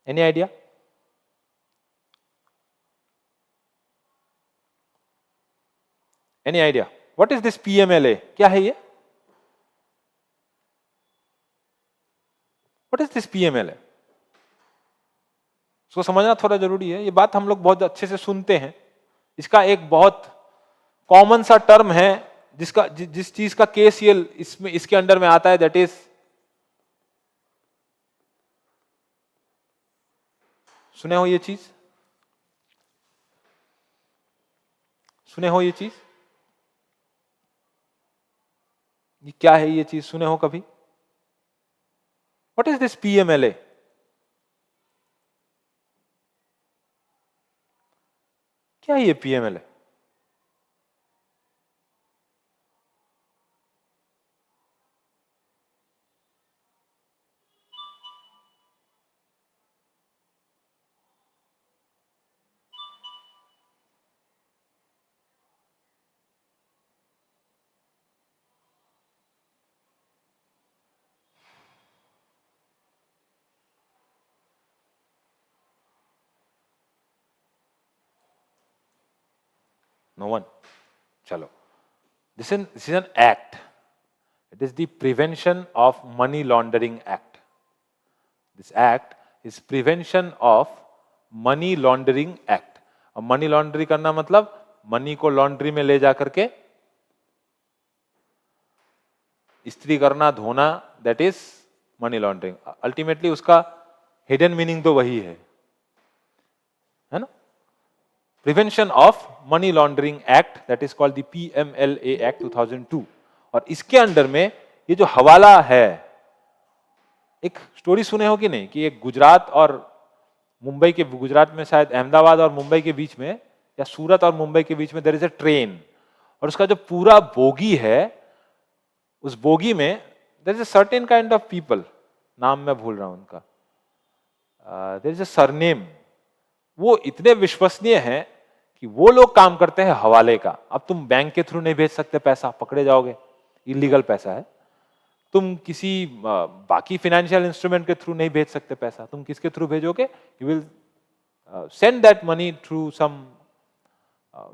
Any idea? Any idea? What is this PMLA, क्या है ये? What is this PMLA? इसको समझना थोड़ा जरूरी है। ये बात हम लोग बहुत अच्छे से सुनते हैं, इसका एक बहुत कॉमन सा टर्म है जिसका जिस चीज का केस ये इसमें इसके अंडर में आता है, दैट इज, सुने हो ये चीज? सुने हो ये चीज? ये क्या है ये चीज, सुने हो कभी? What is this PMLA? क्या है ये PMLA? No one. चलो, this is an act. It is the Prevention of Money Laundering Act. This act is Prevention of Money Laundering Act. अब मनी लॉन्ड्री करना मतलब मनी को लॉन्ड्री में ले जा करके इस्त्री करना, धोना, that is money laundering. Ultimately उसका हिडन मीनिंग तो वही है ना? Prevention of money laundering act, that is called the PMLA act 2002। और इसके अंडर में ये जो हवाला है, एक स्टोरी सुने हो कि नहीं, कि एक गुजरात और मुंबई के, गुजरात में शायद अहमदाबाद और मुंबई के बीच में, या सूरत और मुंबई के बीच में देयर इज अ ट्रेन, और उसका जो पूरा बोगी है, उस बोगी में there is a certain kind of people, नाम मैं भूल रहा हूं उनका, देयर इज अ सरनेम, वो इतने विश्वसनीय हैं कि वो लोग काम करते हैं हवाले का। अब तुम बैंक के थ्रू नहीं भेज सकते पैसा, पकड़े जाओगे, इलीगल पैसा है। तुम किसी बाकी फाइनेंशियल इंस्ट्रूमेंट के थ्रू नहीं भेज सकते पैसा, तुम किसके थ्रू भेजोगे? You will send that money through some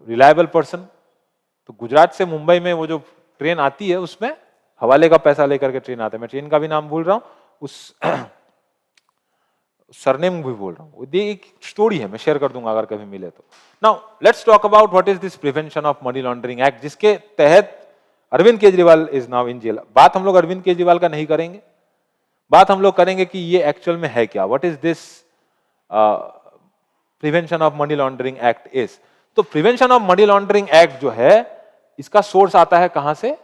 reliable person. तो गुजरात से मुंबई में वो जो ट्रेन आती है, उसमें हवाले का पैसा लेकर के ट्रेन आता है। मैं ट्रेन का भी नाम भूल रहा हूं, उस सरनेम भी बोल रहा हूं। ये एक स्टोरी है, मैं शेयर कर दूंगा अगर कभी मिले तो। Now let's talk about what is this prevention of money laundering act, जिसके तहत Arvind Kejriwal is now in jail. बात हम लोग अरविंद केजरीवाल का नहीं करेंगे, बात हम लोग करेंगे कि ये एक्चुअल में है क्या, what is this prevention of money laundering act is. तो prevention of money laundering act जो है, इसका सोर्स आता है कहां से?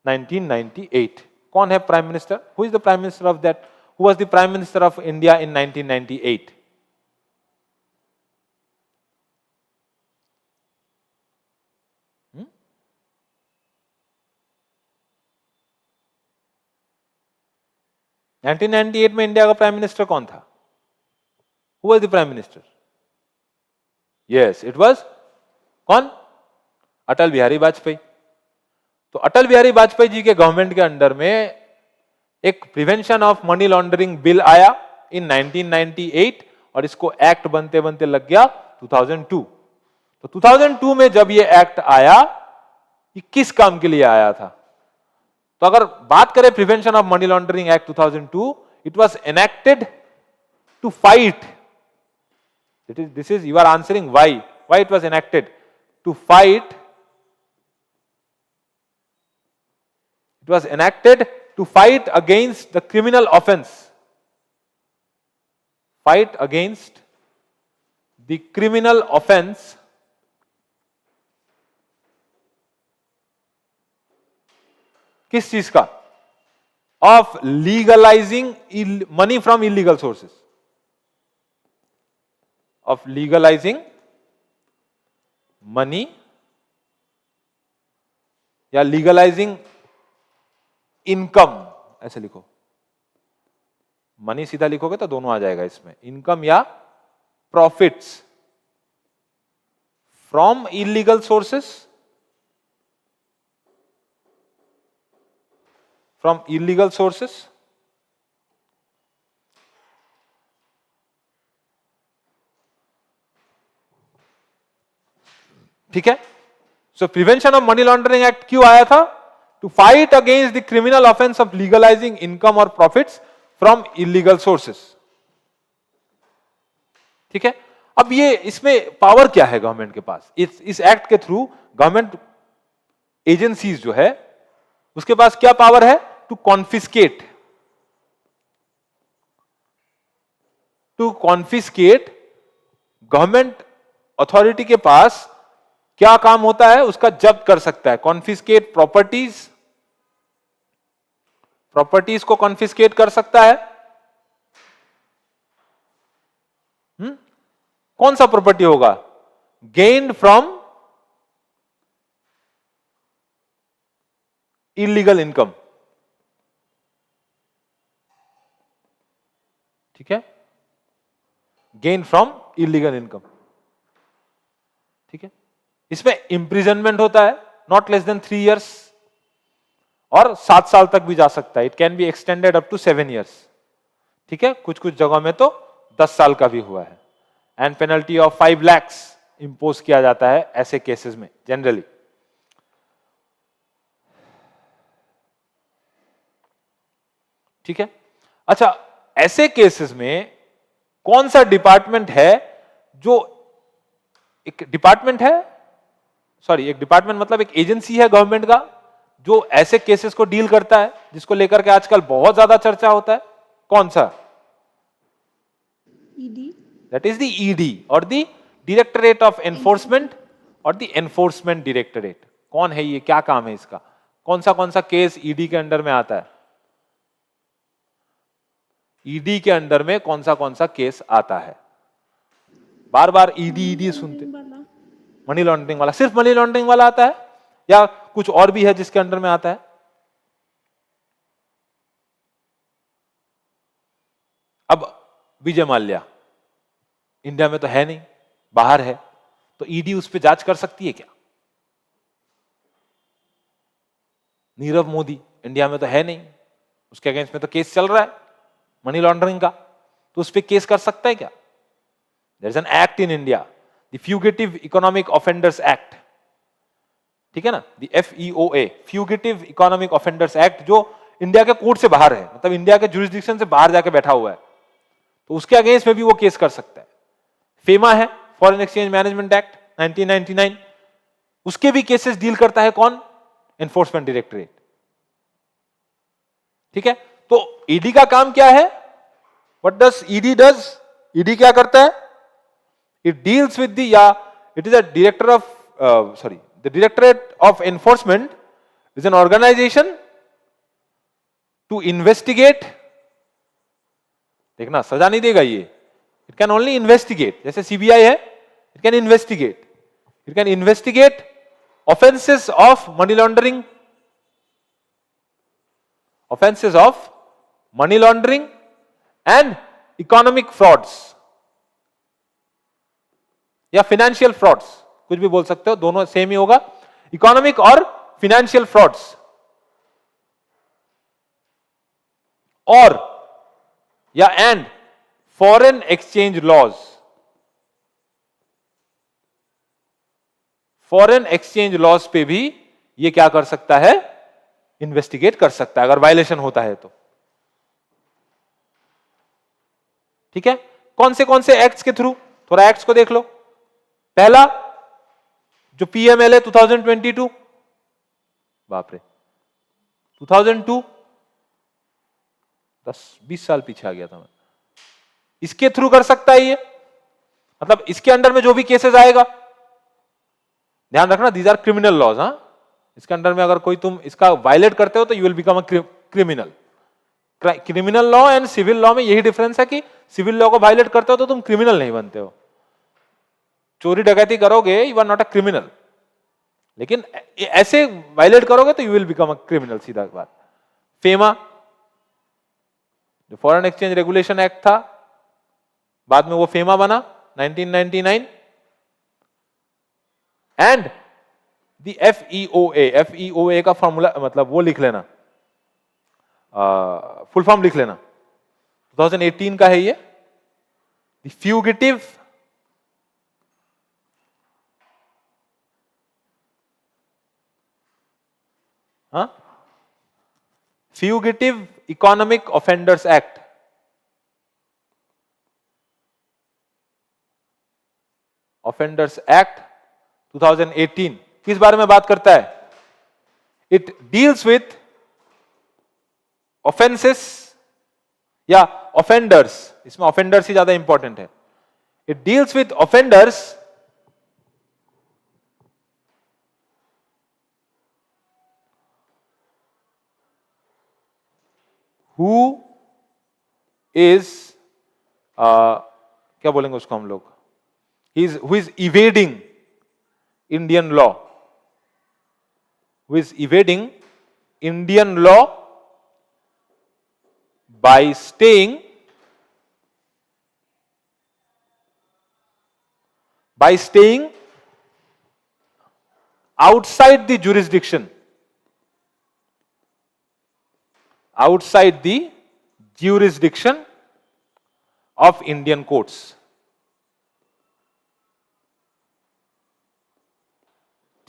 1998। कौन है prime minister? Who is the prime minister of that? Who was the Prime Minister of India in 1998? Hmm? 1998 में इंडिया का प्राइम मिनिस्टर कौन था? Who was the Prime Minister? Yes, it was कौन? अटल बिहारी वाजपेयी। तो अटल बिहारी वाजपेयी जी के गवर्नमेंट के अंडर में एक prevention of money laundering bill आया इन 1998, और इसको एक्ट बनते बनते लग गया 2002। तो 2002 में जब ये एक्ट आया, ये किस काम के लिए आया था? तो अगर बात करें prevention of money laundering act 2002, it was enacted to fight, this is, you are answering why it was enacted? To fight, it was enacted to fight against the criminal offense, fight against the criminal offense किस चीज का? of legalizing money from illegal sources। Of legalising money या legalising income, ऐसे लिखो, money सीधा लिखोगे तो दोनों आ जाएगा इसमें, इनकम या profits from illegal sources, from illegal sources, ठीक है। So prevention of money laundering act क्यों आया था? To fight against the criminal offence of legalising income और प्रॉफिट्स फ्रॉम इलीगल सोर्सेस, ठीक है। अब ये इसमें पावर क्या है गवर्नमेंट के पास? इस एक्ट के थ्रू गवर्नमेंट एजेंसीज जो है उसके पास क्या पावर है? टू कॉन्फिस्केट, गवर्नमेंट अथॉरिटी के पास क्या काम होता है? उसका जब्त कर सकता है, कॉन्फिस्केट प्रॉपर्टीज, प्रॉपर्टीज को कॉन्फिस्केट कर सकता है। कौन सा प्रॉपर्टी होगा? गेन्ड फ्रॉम इलीगल इनकम, ठीक है, गेन फ्रॉम इलीगल इनकम, ठीक है। इसमें इंप्रिजनमेंट होता है नॉट लेस देन 3 years और 7 साल तक भी जा सकता है, it can be extended up to 7 years, ठीक है। कुछ कुछ जगहों में तो 10 साल का भी हुआ है। And penalty of 5 lakhs impose किया जाता है ऐसे केसेस में जनरली, ठीक है। अच्छा, ऐसे केसेस में कौन सा डिपार्टमेंट है जो, एक डिपार्टमेंट है, सॉरी एक डिपार्टमेंट मतलब एक एजेंसी है गवर्नमेंट का जो ऐसे केसेस को डील करता है, जिसको लेकर के आजकल बहुत ज्यादा चर्चा होता है? कौन सा? ED. That is the ED और द डायरेक्टरेट ऑफ एनफोर्समेंट और द एनफोर्समेंट डायरेक्टरेट। कौन है ये, क्या काम है इसका? कौन सा केस ईडी के अंडर में आता है? ईडी के अंडर में कौन सा केस आता है? बार बार ईडी सुनते, मनी लॉन्ड्रिंग वाला, सिर्फ मनी लॉन्ड्रिंग वाला आता है या कुछ और भी है जिसके अंडर में आता है? अब विजय माल्या इंडिया में तो है नहीं, बाहर है, तो ईडी उस पर जांच कर सकती है क्या? नीरव मोदी इंडिया में तो है नहीं, उसके अगेंस्ट में तो केस चल रहा है मनी लॉन्ड्रिंग का, तो उस पर केस कर सकता है क्या? There is an act in India, the fugitive economic offenders act, ठीक है ना, the FEOA, fugitive economic offenders act, जो इंडिया के कोर्ट से बाहर है, मतलब इंडिया के जुरिस्डिक्शन से बाहर जाके बैठा हुआ है, तो उसके अगेंस्ट में भी वो केस कर सकता है। फेमा है, फॉरेन एक्सचेंज मैनेजमेंट एक्ट 1999, उसके भी केसेस डील करता है कौन? एनफोर्समेंट डायरेक्टरेट, ठीक है। तो ईडी का काम क्या है? What does ED does? ED क्या करता है? इट डील्स विद द, या it is a director of, sorry, the directorate of enforcement is an organisation to investigate, देखना सजा नहीं देगा ये, इट कैन ओनली इन्वेस्टिगेट, जैसे सीबीआई है, it can investigate offences of money laundering, offenses of money laundering and economic frauds या financial frauds, कुछ भी बोल सकते हो, दोनों सेम ही होगा, इकोनॉमिक और financial frauds, और या and foreign exchange laws, foreign exchange laws पे भी ये क्या कर सकता है? इन्वेस्टिगेट कर सकता है, अगर वायलेशन होता है तो, ठीक है। कौन से एक्ट्स के थ्रू? थोड़ा एक्ट्स को देख लो। पहला जो PMLA 2022, बाप रे 2002, 10-20 साल पीछे आ गया था मैं, इसके थ्रू कर सकता है ये, मतलब इसके अंडर में जो भी केसेस आएगा, ध्यान रखना दीज आर क्रिमिनल लॉज, हाँ, इसके अंडर में अगर कोई तुम इसका वायलेट करते हो तो you will become a criminal. Criminal law and civil law में यही डिफरेंस है कि सिविल लॉ को वायलेट करते हो तो तुम क्रिमिनल नहीं बनते हो, चोरी डकैती करोगे you are not a criminal, लेकिन ऐसे वायलेट करोगे तो you will become a criminal, सीधा बात। फेमा, जो फॉरेन एक्सचेंज रेगुलेशन एक्ट था, बाद में वो फेमा बना 1999। एंड द FEOA का फॉर्मूला मतलब वो लिख लेना, फुल फॉर्म लिख लेना, 2018 का है ये, the fugitive fugitive economic offenders act. Offenders act 2018 किस बारे में बात करता है? इट डील्स विथ ऑफेंसेस या ऑफेंडर्स, इसमें ऑफेंडर्स ही ज्यादा इंपॉर्टेंट है। It deals with offenders who is क्या बोलेंगे उसको हम लोग, who is evading Indian law, who is evading Indian law by staying outside the jurisdiction of Indian courts।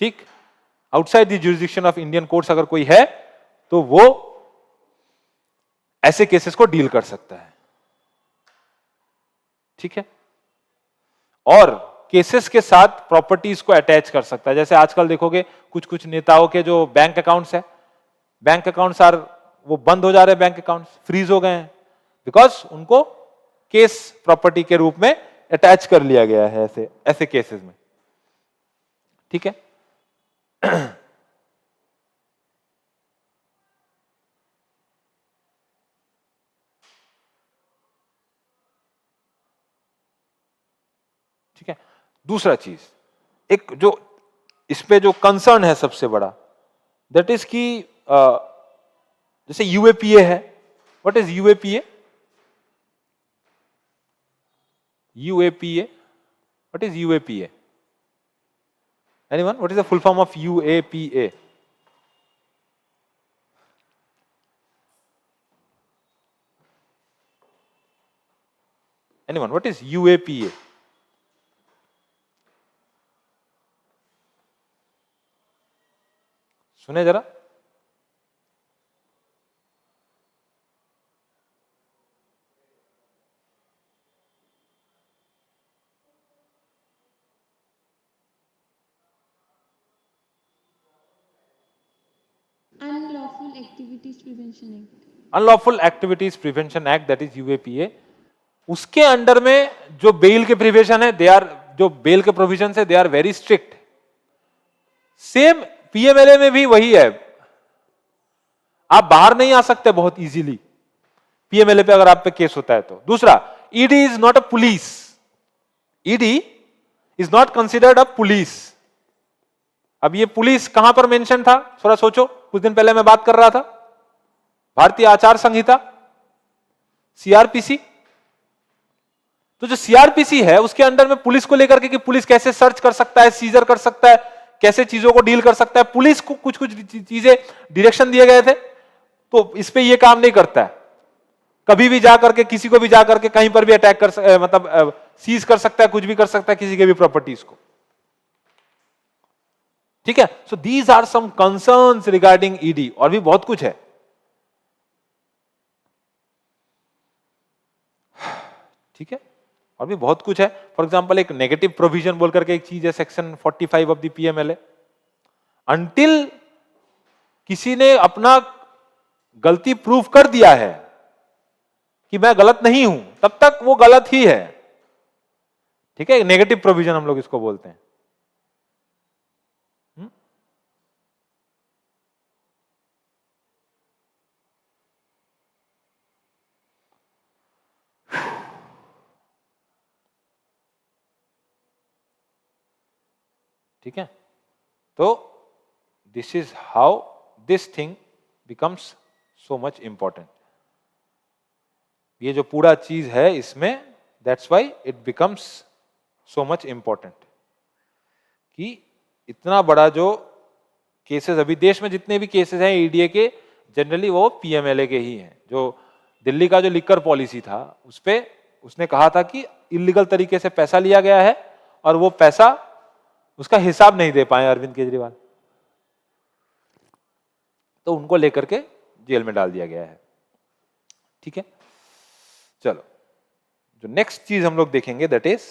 ठीक, outside the jurisdiction of Indian courts अगर कोई है तो वो ऐसे केसेस को डील कर सकता है। ठीक है, और केसेस के साथ प्रॉपर्टीज को अटैच कर सकता है। जैसे आजकल देखोगे कुछ कुछ नेताओं के जो बैंक अकाउंट्स है, बैंक अकाउंट्स आर वो बंद हो जा रहे हैं, बैंक अकाउंट्स फ्रीज हो गए हैं, बिकॉज उनको केस प्रॉपर्टी के रूप में अटैच कर लिया गया है ऐसे ऐसे केसेस में। ठीक है, ठीक है। दूसरा चीज, एक जो इस पे जो कंसर्न है सबसे बड़ा, दैट इज कि जैसे यूएपीए है। What is UAPA? UAPA, what is UAPA? Anyone? What is the full form of UAPA? Anyone? What is UAPA? सुने जरा। Unlawful activities prevention act. Unlawful activities prevention act, that is UAPA. उसके under में जो bail के provision है, they are, जो bail के provision है, they are very strict. Same PMLA में भी वही है, आप बाहर नहीं आ सकते बहुत इजीली पीएमएलए पे अगर आप पे केस होता है तो। दूसरा, ED is not a police, ED is not considered a police. अब ये पुलिस कहां पर मेंशन था, थोड़ा सोचो। कुछ दिन पहले मैं बात कर रहा था भारतीय आचार संहिता, सीआरपीसी। तो जो सीआरपीसी है उसके अंडर में पुलिस को लेकर के कि पुलिस कैसे सर्च कर सकता है, सीजर कर सकता है, कैसे चीजों को डील कर सकता है, पुलिस को कुछ कुछ चीजें डायरेक्शन दिए गए थे, तो इस पे ये काम नहीं करता है। कभी भी जाकर के किसी को भी जाकर के कहीं पर भी अटैक कर मतलब सीज कर सकता है, कुछ भी कर सकता है किसी के भी प्रॉपर्टीज को। ठीक है, so these are some concerns regarding ED, और भी बहुत कुछ है। ठीक है, और भी बहुत कुछ है। फॉर एग्जांपल एक नेगेटिव प्रोविजन बोल करके एक चीज है, section 45 of the PMLA. Until किसी ने अपना गलती प्रूव कर दिया है कि मैं गलत नहीं हूं, तब तक वो गलत ही है। ठीक है, नेगेटिव प्रोविजन हम लोग इसको बोलते हैं। ठीक है, तो this is how this thing becomes so much important. ये जो पूरा चीज है इसमें, that's why it becomes so much important कि इतना बड़ा जो केसेस अभी देश में जितने भी केसेस हैं ईडीए के, जनरली वो पीएमएलए के ही हैं। जो दिल्ली का जो लिकर पॉलिसी था उस पे उसने कहा था कि इलीगल तरीके से पैसा लिया गया है और वो पैसा उसका हिसाब नहीं दे पाए अरविंद केजरीवाल, तो उनको लेकर के जेल में डाल दिया गया है। ठीक है, चलो जो नेक्स्ट चीज हम लोग देखेंगे दैट इज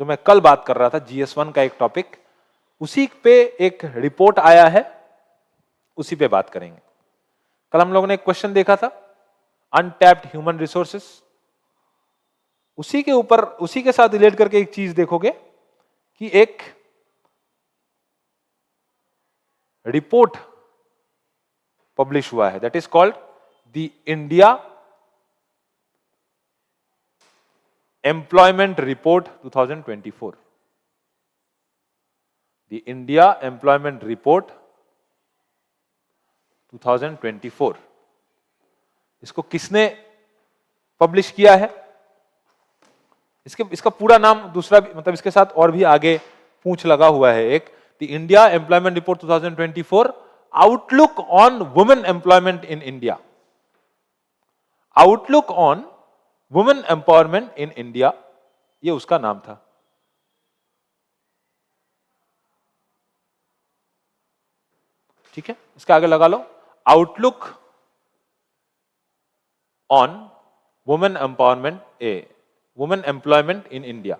जो मैं कल बात कर रहा था GS1 का एक टॉपिक, उसी पे एक रिपोर्ट आया है, उसी पे बात करेंगे। कल हम लोगों ने एक क्वेश्चन देखा था अनटैप्ड ह्यूमन रिसोर्सेस, उसी के ऊपर उसी के साथ रिलेट करके एक चीज देखोगे कि एक रिपोर्ट पब्लिश हुआ है that is called the India employment report 2024। The India employment report 2024, इसको किसने पब्लिश किया है? इसका पूरा नाम दूसरा भी, मतलब इसके साथ और भी आगे पूंछ लगा हुआ है एक, the India employment report 2024 outlook on women employment in India. Outlook on women empowerment in India, ये उसका नाम था। ठीक है, इसके आगे लगा लो outlook on women empowerment women employment in India.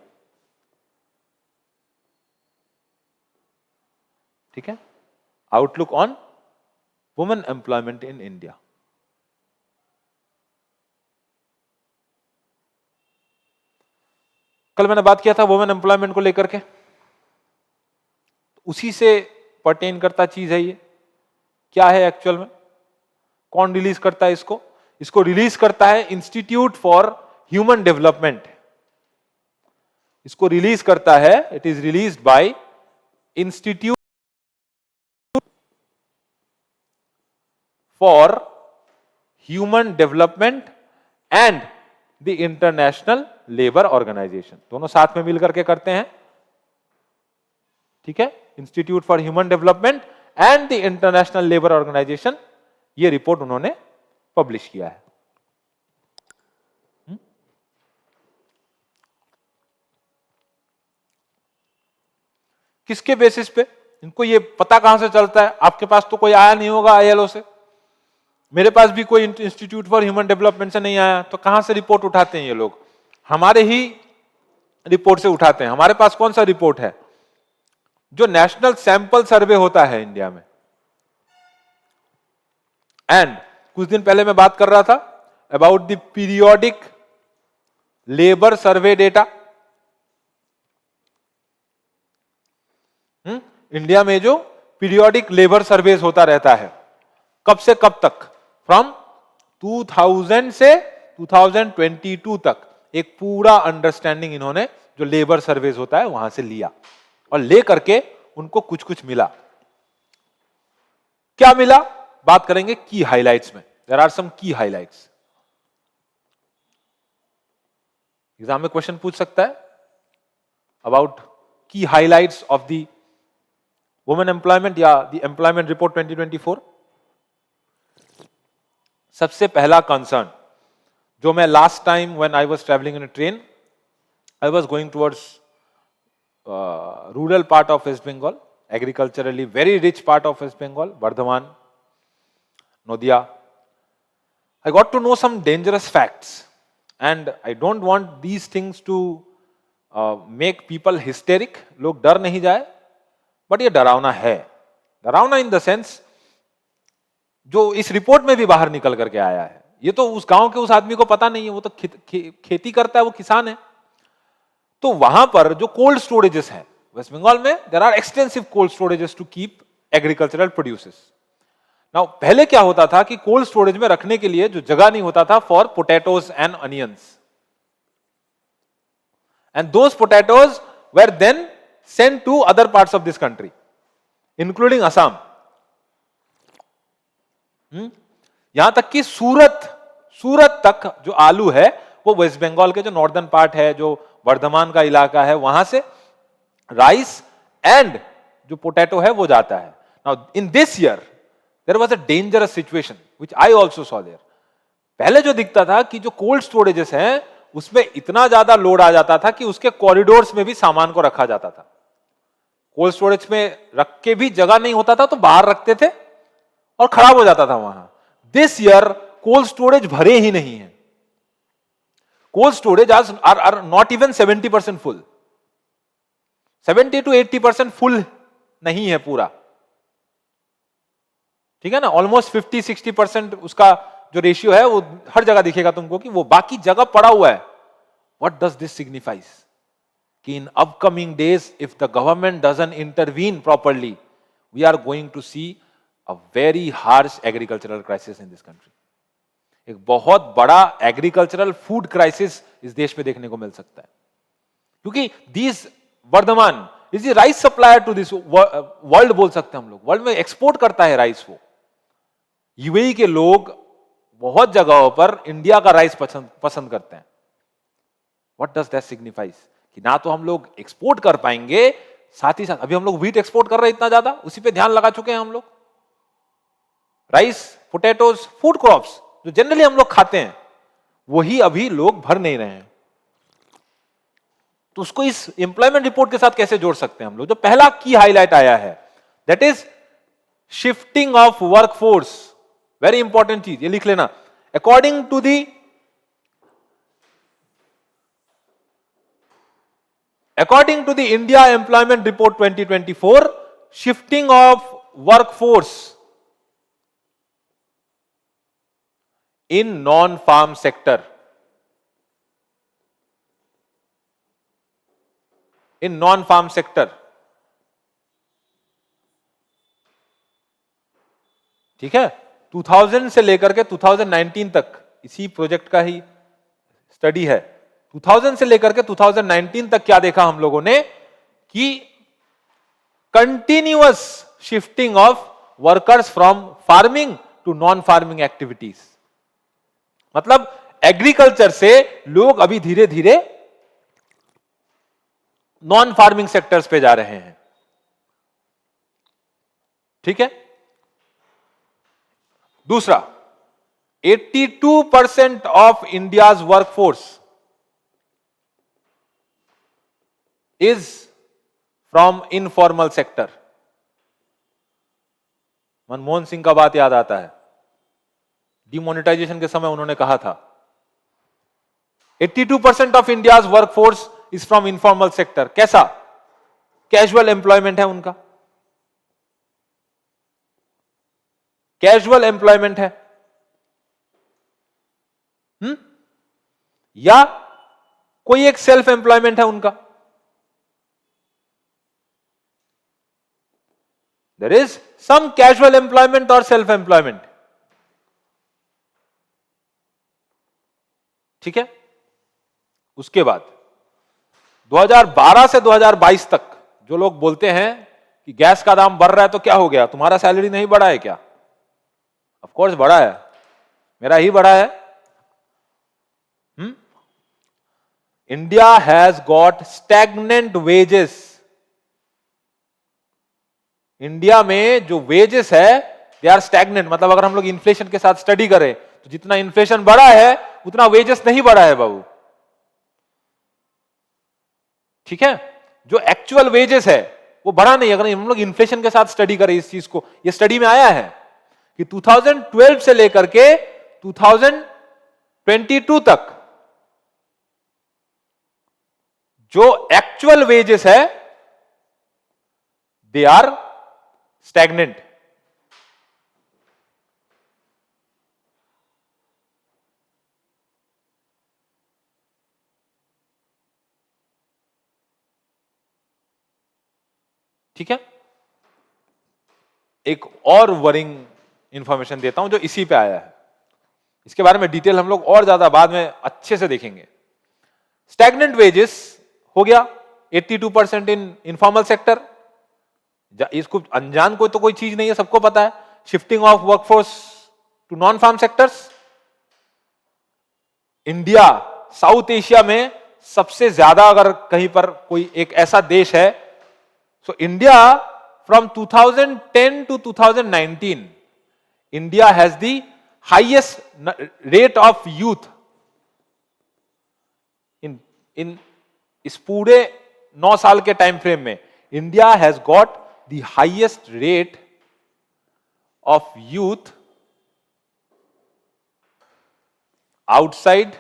ठीक है, outlook on women employment in India. कल मैंने बात किया था वुमेन एम्प्लॉयमेंट को लेकर के, उसी से पर्टेन करता चीज है ये। क्या है एक्चुअल में, कौन रिलीज करता है इसको? इसको रिलीज करता है इंस्टीट्यूट फॉर ह्यूमन डेवलपमेंट। इसको रिलीज करता है, it is released by institute for human development and the international labour organisation, दोनों साथ में मिलकर के करते हैं। ठीक है, institute for human development and the international labour organisation, ये रिपोर्ट उन्होंने पब्लिश किया है। किसके बेसिस पे? इनको ये पता कहां से चलता है? आपके पास तो कोई आया नहीं होगा ILO से, मेरे पास भी कोई इंस्टीट्यूट फॉर ह्यूमन डेवलपमेंट से नहीं आया, तो कहां से रिपोर्ट उठाते हैं ये लोग? हमारे ही रिपोर्ट से उठाते हैं। हमारे पास कौन सा रिपोर्ट है? जो नेशनल सैंपल सर्वे होता है इंडिया में। एंड कुछ दिन पहले मैं बात कर रहा था about the periodic labour survey data. India में जो पीरियोडिक लेबर सर्वेस होता रहता है, कब से कब तक? फ्रॉम 2000 से 2022 तक एक पूरा अंडरस्टैंडिंग इन्होंने जो लेबर सर्वेस होता है वहां से लिया, और ले करके उनको कुछ कुछ मिला। क्या मिला बात करेंगे की हाइलाइट्स में। देयर आर सम की हाइलाइट्स। एग्जाम में क्वेश्चन पूछ सकता है अबाउट की highlights of the women employment या द एम्प्लॉयमेंट रिपोर्ट 2024। सबसे पहला कंसर्न जो मैं last time when I was travelling in a train, I was going towards rural part of West Bengal, agriculturally very rich part of West Bengal, Bardhaman, Nadia. I got to know some dangerous facts, and I don't want these things to make people hysteric. लोग डर नहीं जाए, but ये डरावना है. डरावना in the sense जो इस रिपोर्ट में भी बाहर निकल करके आया है. ये तो उस गांव के उस आदमी को पता नहीं है, वो तो खेती करता है, वो किसान है. तो वहां पर जो कोल्ड स्टोरेजेस हैं वेस्ट बंगाल में, there are extensive cold storages to keep agricultural produces. Now पहले क्या होता था कि कोल्ड स्टोरेज में रखने के लिए जो जगह नहीं होता था for potatoes and onions, and those potatoes were then sent to other parts of this country, including Assam. यहां तक कि सूरत तक जो आलू है वो वेस्ट बंगाल के जो नॉर्दर्न पार्ट है, जो वर्धमान का इलाका है, वहां से राइस एंड जो पोटैटो है वो जाता है. Now in this year there was a dangerous situation which I also saw there. पहले जो दिखता था कि जो कोल्ड स्टोरेजेस हैं उसमें इतना ज्यादा लोड आ जाता था कि उसके कॉरिडोर्स में भी सामान को रखा जाता था. कोल्ड स्टोरेज में रख के भी जगह नहीं होता था तो बाहर रखते थे और खराब हो जाता था वहां. दिस ईयर कोल्ड स्टोरेज भरे ही नहीं है. Cold storage are not even 70% full. 70 to 80% full नहीं है पूरा. ठीक है ना. ऑलमोस्ट 50-60% उसका जो रेशियो है वो हर जगह दिखेगा तुमको कि वो बाकी जगह पड़ा हुआ है. What does this signifies? कि in upcoming days if the government doesn't intervene properly we are going to see a very harsh agricultural crisis in this country. एक बहुत बड़ा एग्रीकल्चरल फूड क्राइसिस इस देश में देखने को मिल सकता है. क्योंकि this Bardhaman is the rice supplier to this world, बोल सकते हैं हम लोग. वर्ल्ड में एक्सपोर्ट करता है राइस वो. यूएई के लोग बहुत जगहों पर इंडिया का राइस पसंद करते हैं. What does that signifies? कि ना तो हम लोग एक्सपोर्ट कर पाएंगे, साथ ही साथ अभी हम लोग व्हीट एक्सपोर्ट कर रहे हैं इतना ज्यादा, उसी पे ध्यान लगा चुके हैं हम लोग. राइस, पोटैटोज, फूड क्रॉप्स जो जनरली हम लोग खाते हैं वही अभी लोग भर नहीं रहे हैं. तो उसको इस एम्प्लॉयमेंट रिपोर्ट के साथ कैसे जोड़ सकते हैं हम लोग? जो पहला की हाईलाइट आया है that is shifting of workforce. Very important चीज, ये लिख लेना. According to the India employment report 2024, shifting of workforce in non-farm sector. In non-farm sector. ठीक है. 2000 से लेकर के 2019 तक इसी प्रोजेक्ट का ही स्टडी है. 2000 से लेकर के 2019 तक क्या देखा हम लोगों ने कि continuous shifting of workers from farming to non farming activities. मतलब एग्रीकल्चर से लोग अभी धीरे धीरे नॉन फार्मिंग सेक्टर्स पे जा रहे हैं. ठीक है. दूसरा, 82% of India's workforce is from informal sector. Manmohan Singh का बात याद आता है. डिमोनेटाइजेशन के समय उन्होंने कहा था 82% of India's workforce is from informal sector. कैसा? कैजुअल एम्प्लॉयमेंट है उनका. कैजुअल एम्प्लॉयमेंट है. या कोई एक सेल्फ एम्प्लॉयमेंट है उनका. There is some casual employment और सेल्फ एम्प्लॉयमेंट. ठीक है. उसके बाद 2012 से 2022 तक जो लोग बोलते हैं कि गैस का दाम बढ़ रहा है तो क्या हो गया, तुम्हारा सैलरी नहीं बढ़ा है क्या? ऑफ कोर्स बढ़ा है, मेरा ही बढ़ा है. India has got stagnant wages. India में जो वेजेस है दे आर स्टैग्नेंट. मतलब अगर हम लोग इन्फ्लेशन के साथ स्टडी करें तो जितना इन्फ्लेशन बढ़ा है उतना वेजेस नहीं बढ़ा है बाबू. ठीक है. जो एक्चुअल वेजेस है वो बढ़ा नहीं. अगर हम लोग इन्फ्लेशन के साथ स्टडी करें इस चीज को, ये स्टडी में आया है कि 2012 से लेकर के 2022 तक जो एक्चुअल वेजेस है दे आर स्टैग्नेंट. ठीक है. एक और वरिंग इंफॉर्मेशन देता हूं जो इसी पे आया है. इसके बारे में डिटेल हम लोग और ज्यादा बाद में अच्छे से देखेंगे. स्टैग्नेंट वेजेस हो गया 82% इन इनफॉर्मल सेक्टर। इसको अनजान को तो कोई चीज नहीं है, सबको पता है। Shifting of workforce to non farm sectors. India South Asia में सबसे ज्यादा, अगर कहीं पर कोई एक ऐसा देश है, so India from 2010 to 2019 India has the highest rate of youth in इस पूरे 9 साल के टाइम फ्रेम में। India has got the highest rate of youth outside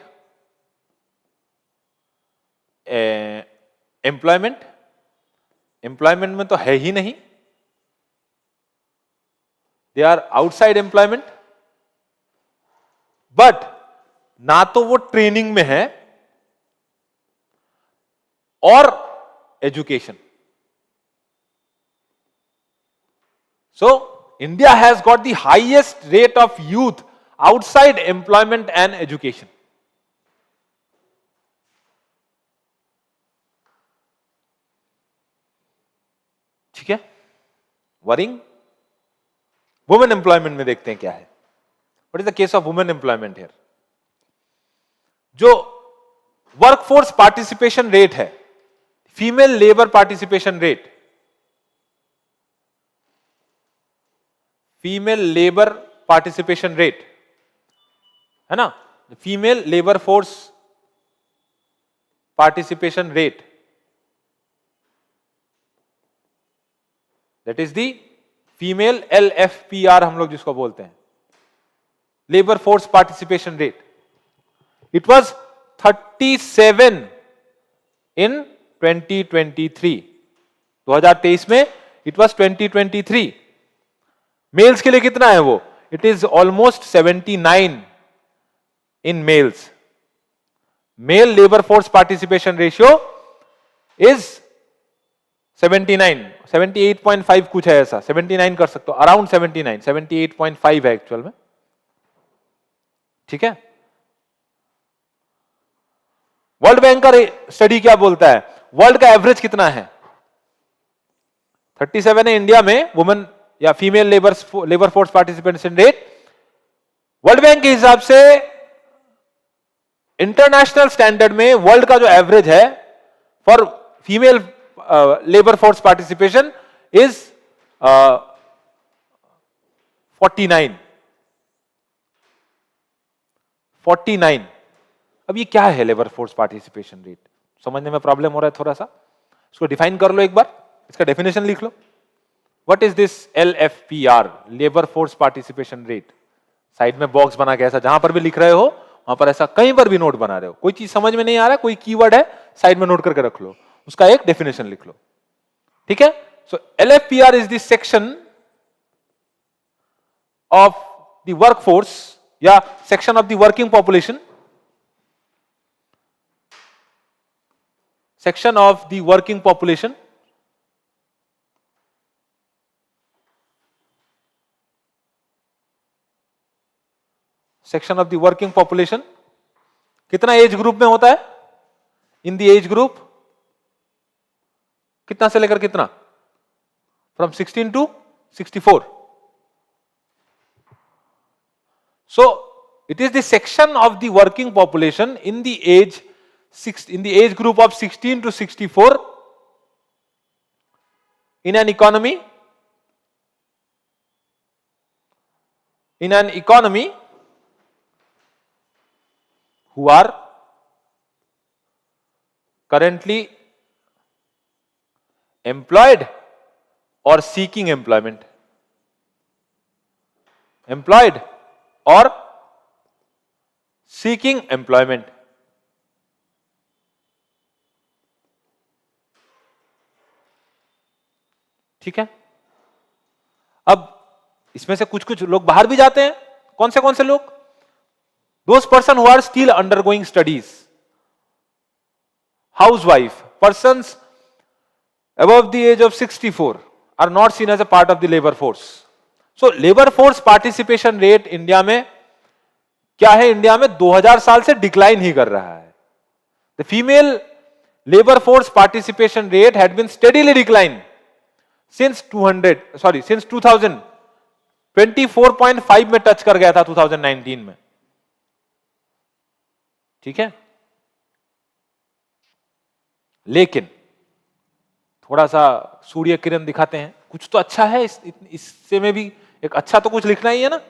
employment. Employment में तो है ही नहीं, they are outside employment. But ना तो वो ट्रेनिंग में है और education. So India has got the highest rate of youth outside employment and education. ठीक है, वरिंग। वुमेन एम्प्लॉयमेंट में देखते हैं क्या है। What is the case of women employment here. जो वर्कफोर्स पार्टिसिपेशन रेट है, female labour participation rate, female labour participation rate है ना, female labour force participation rate, that is the female LFPR हम लोग जिसको बोलते हैं, labour force participation rate. It was 37 इन 2023। 2023 में इट वाज 2023। मेल्स के लिए कितना है वो? It is almost 79 in males. Male labour force participation ratio is 79, 78.5 कुछ है ऐसा, 79 कर सकते हो, अराउंड 79, 78.5 है एक्चुअल में। ठीक है, वर्ल्ड बैंक का स्टडी क्या बोलता है? वर्ल्ड का एवरेज कितना है? 37 है इंडिया में वुमेन या female labour force participation rate. World bank के हिसाब से इंटरनेशनल स्टैंडर्ड में वर्ल्ड का जो एवरेज है for female labour force participation is 49। अब ये क्या है लेबर फोर्स पार्टिसिपेशन रेट? समझने में प्रॉब्लम हो रहा है थोड़ा सा, इसको डिफाइन कर लो एक बार, इसका डेफिनेशन लिख लो। What is this LFPR, labour force participation rate? Side में बॉक्स बना के ऐसा जहां पर भी लिख रहे हो वहां पर ऐसा कहीं पर भी नोट बना रहे हो, कोई चीज समझ में नहीं आ रहा, कोई कीवर्ड है साइड में नोट करके रख लो, उसका एक डेफिनेशन लिख लो। ठीक है, so LFPR is the section of the workforce या section of the working population, section of the working population कितना एज ग्रुप में होता है? इन द एज ग्रुप कितना से लेकर कितना? From 16 to 64। So it is the section of the working population in the age group of 16 to 64 in an economy who are currently employed or seeking employment, employed or seeking employment। ठीक है, अब इसमें से कुछ लोग बाहर भी जाते हैं। कौन से लोग? Those person who are still undergoing studies, housewife, persons above the age of 64 are not seen as a part of the labor force. So labor force participation rate India में क्या है? इंडिया में 2000 साल से डिक्लाइन ही कर रहा है। The female labor force participation rate had been steadily declined since 2000 24.5 में टच कर गया था 2019 में। ठीक है, लेकिन थोड़ा सा सूर्य किरण दिखाते हैं, कुछ तो अच्छा है इससे में भी एक अच्छा तो कुछ लिखना ही है ना,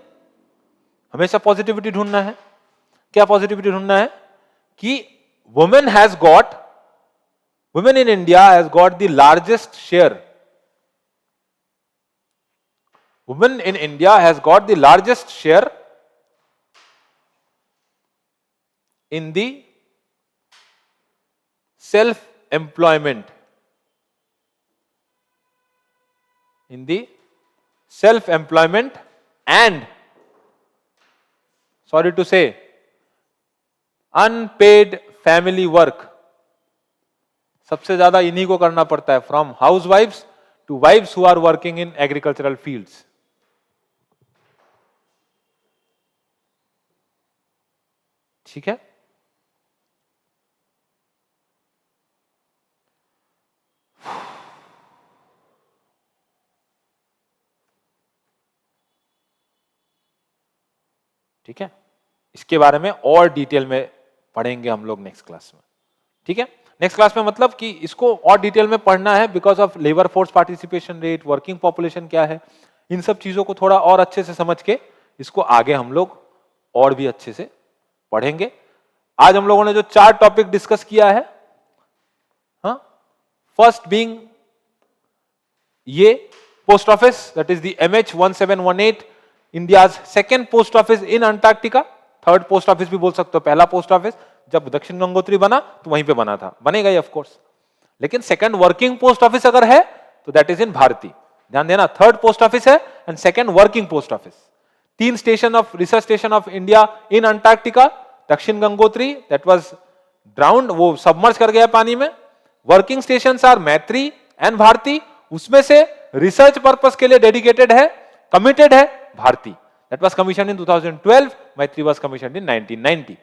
हमेशा पॉजिटिविटी ढूंढना है। क्या पॉजिटिविटी ढूंढना है कि women in India has got the largest share. Women in India has got the largest share in the self-employment. In the self-employment and, sorry to say, unpaid family work. सबसे ज्यादा इन्हीं को करना पड़ता है, from house wifes to wifes who are working in agricultural fields. ठीक है, ठीक है, इसके बारे में और डिटेल में पढ़ेंगे हम लोग नेक्स्ट क्लास में। ठीक है, नेक्स्ट क्लास में मतलब कि इसको और डिटेल में पढ़ना है, because of labour force participation rate, working population क्या है, इन सब चीजों को थोड़ा और अच्छे से समझ के इसको आगे हम लोग और भी अच्छे से पढ़ेंगे। आज हम लोगों ने जो 4 टॉपिक डिस्कस किया है, हाँ, फर्स्ट बीइंग ये post office, that is the MH1718, India second post office in Antarctica, third post office भी बोल सकते हो, पहला पोस्ट ऑफिस जब दक्षिण गंगोत्री बना तो वहीं पे बना था, बनेगा ही ऑफ कोर्स, लेकिन सेकंड वर्किंग पोस्ट ऑफिस अगर है तो दैट इज इन भारती, ध्यान देना, थर्ड पोस्ट ऑफिस है and second working post office. 3 station of research station of India in Antarctica, दक्षिण गंगोत्री दैट वाज ड्राउन्ड, वो सबमर्ज कर गया पानी में, वर्किंग स्टेशंस आर मैत्री एंड भारती, उसमें से रिसर्च पर्पस के लिए डेडिकेटेड है, कमिटेड है Bharati, that was commission in 2012, Maitri was commission इन 1990।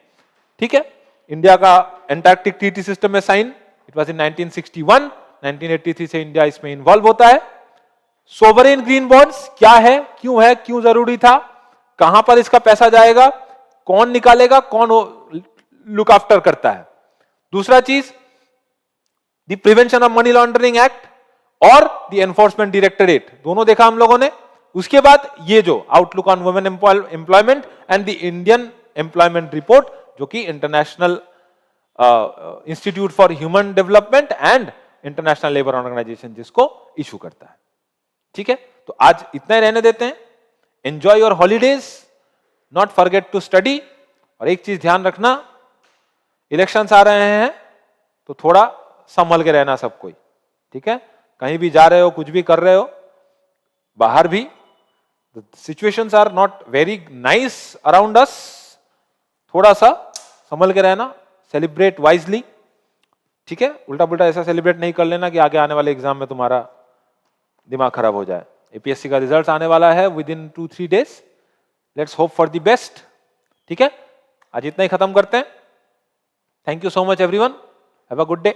ठीक है, इंडिया का एंटार्क्टिक ट्रीटी सिस्टम में साइन इट वाज इन 1961, 1983 से इंडिया इसमें इन्वॉल्व होता है। सोवरेन ग्रीन बॉन्ड्स क्या है, क्यों जरूरी था, कहां पर इसका पैसा जाएगा, कौन निकालेगा, कौन लुक आफ्टर करता है। दूसरा चीज the prevention of money laundering act और द एनफोर्समेंट डायरेक्टरेट, दोनों देखा हम लोगों ने। उसके बाद ये जो outlook on women employment and the Indian employment report, जो कि international institute for human development and international labour organisation जिसको इशू करता है। ठीक है, तो आज इतना ही रहने देते हैं। Enjoy your holidays, not forget to study, और एक चीज ध्यान रखना, इलेक्शंस आ रहे हैं तो थोड़ा संभल के रहना सब कोई। ठीक है, कहीं भी जा रहे हो, कुछ भी कर रहे हो, बाहर भी situations are not very nice around us, थोड़ा सा संभल के रहना, सेलिब्रेट वाइजली। ठीक है, उल्टा पुल्टा ऐसा सेलिब्रेट नहीं कर लेना कि आगे आने वाले एग्जाम में तुम्हारा दिमाग खराब हो जाए। APSC का रिजल्ट आने वाला है with in 2-3 days, let's hope for the best. ठीक है, आज इतना ही खत्म करते हैं। Thank you so much everyone, have a good day.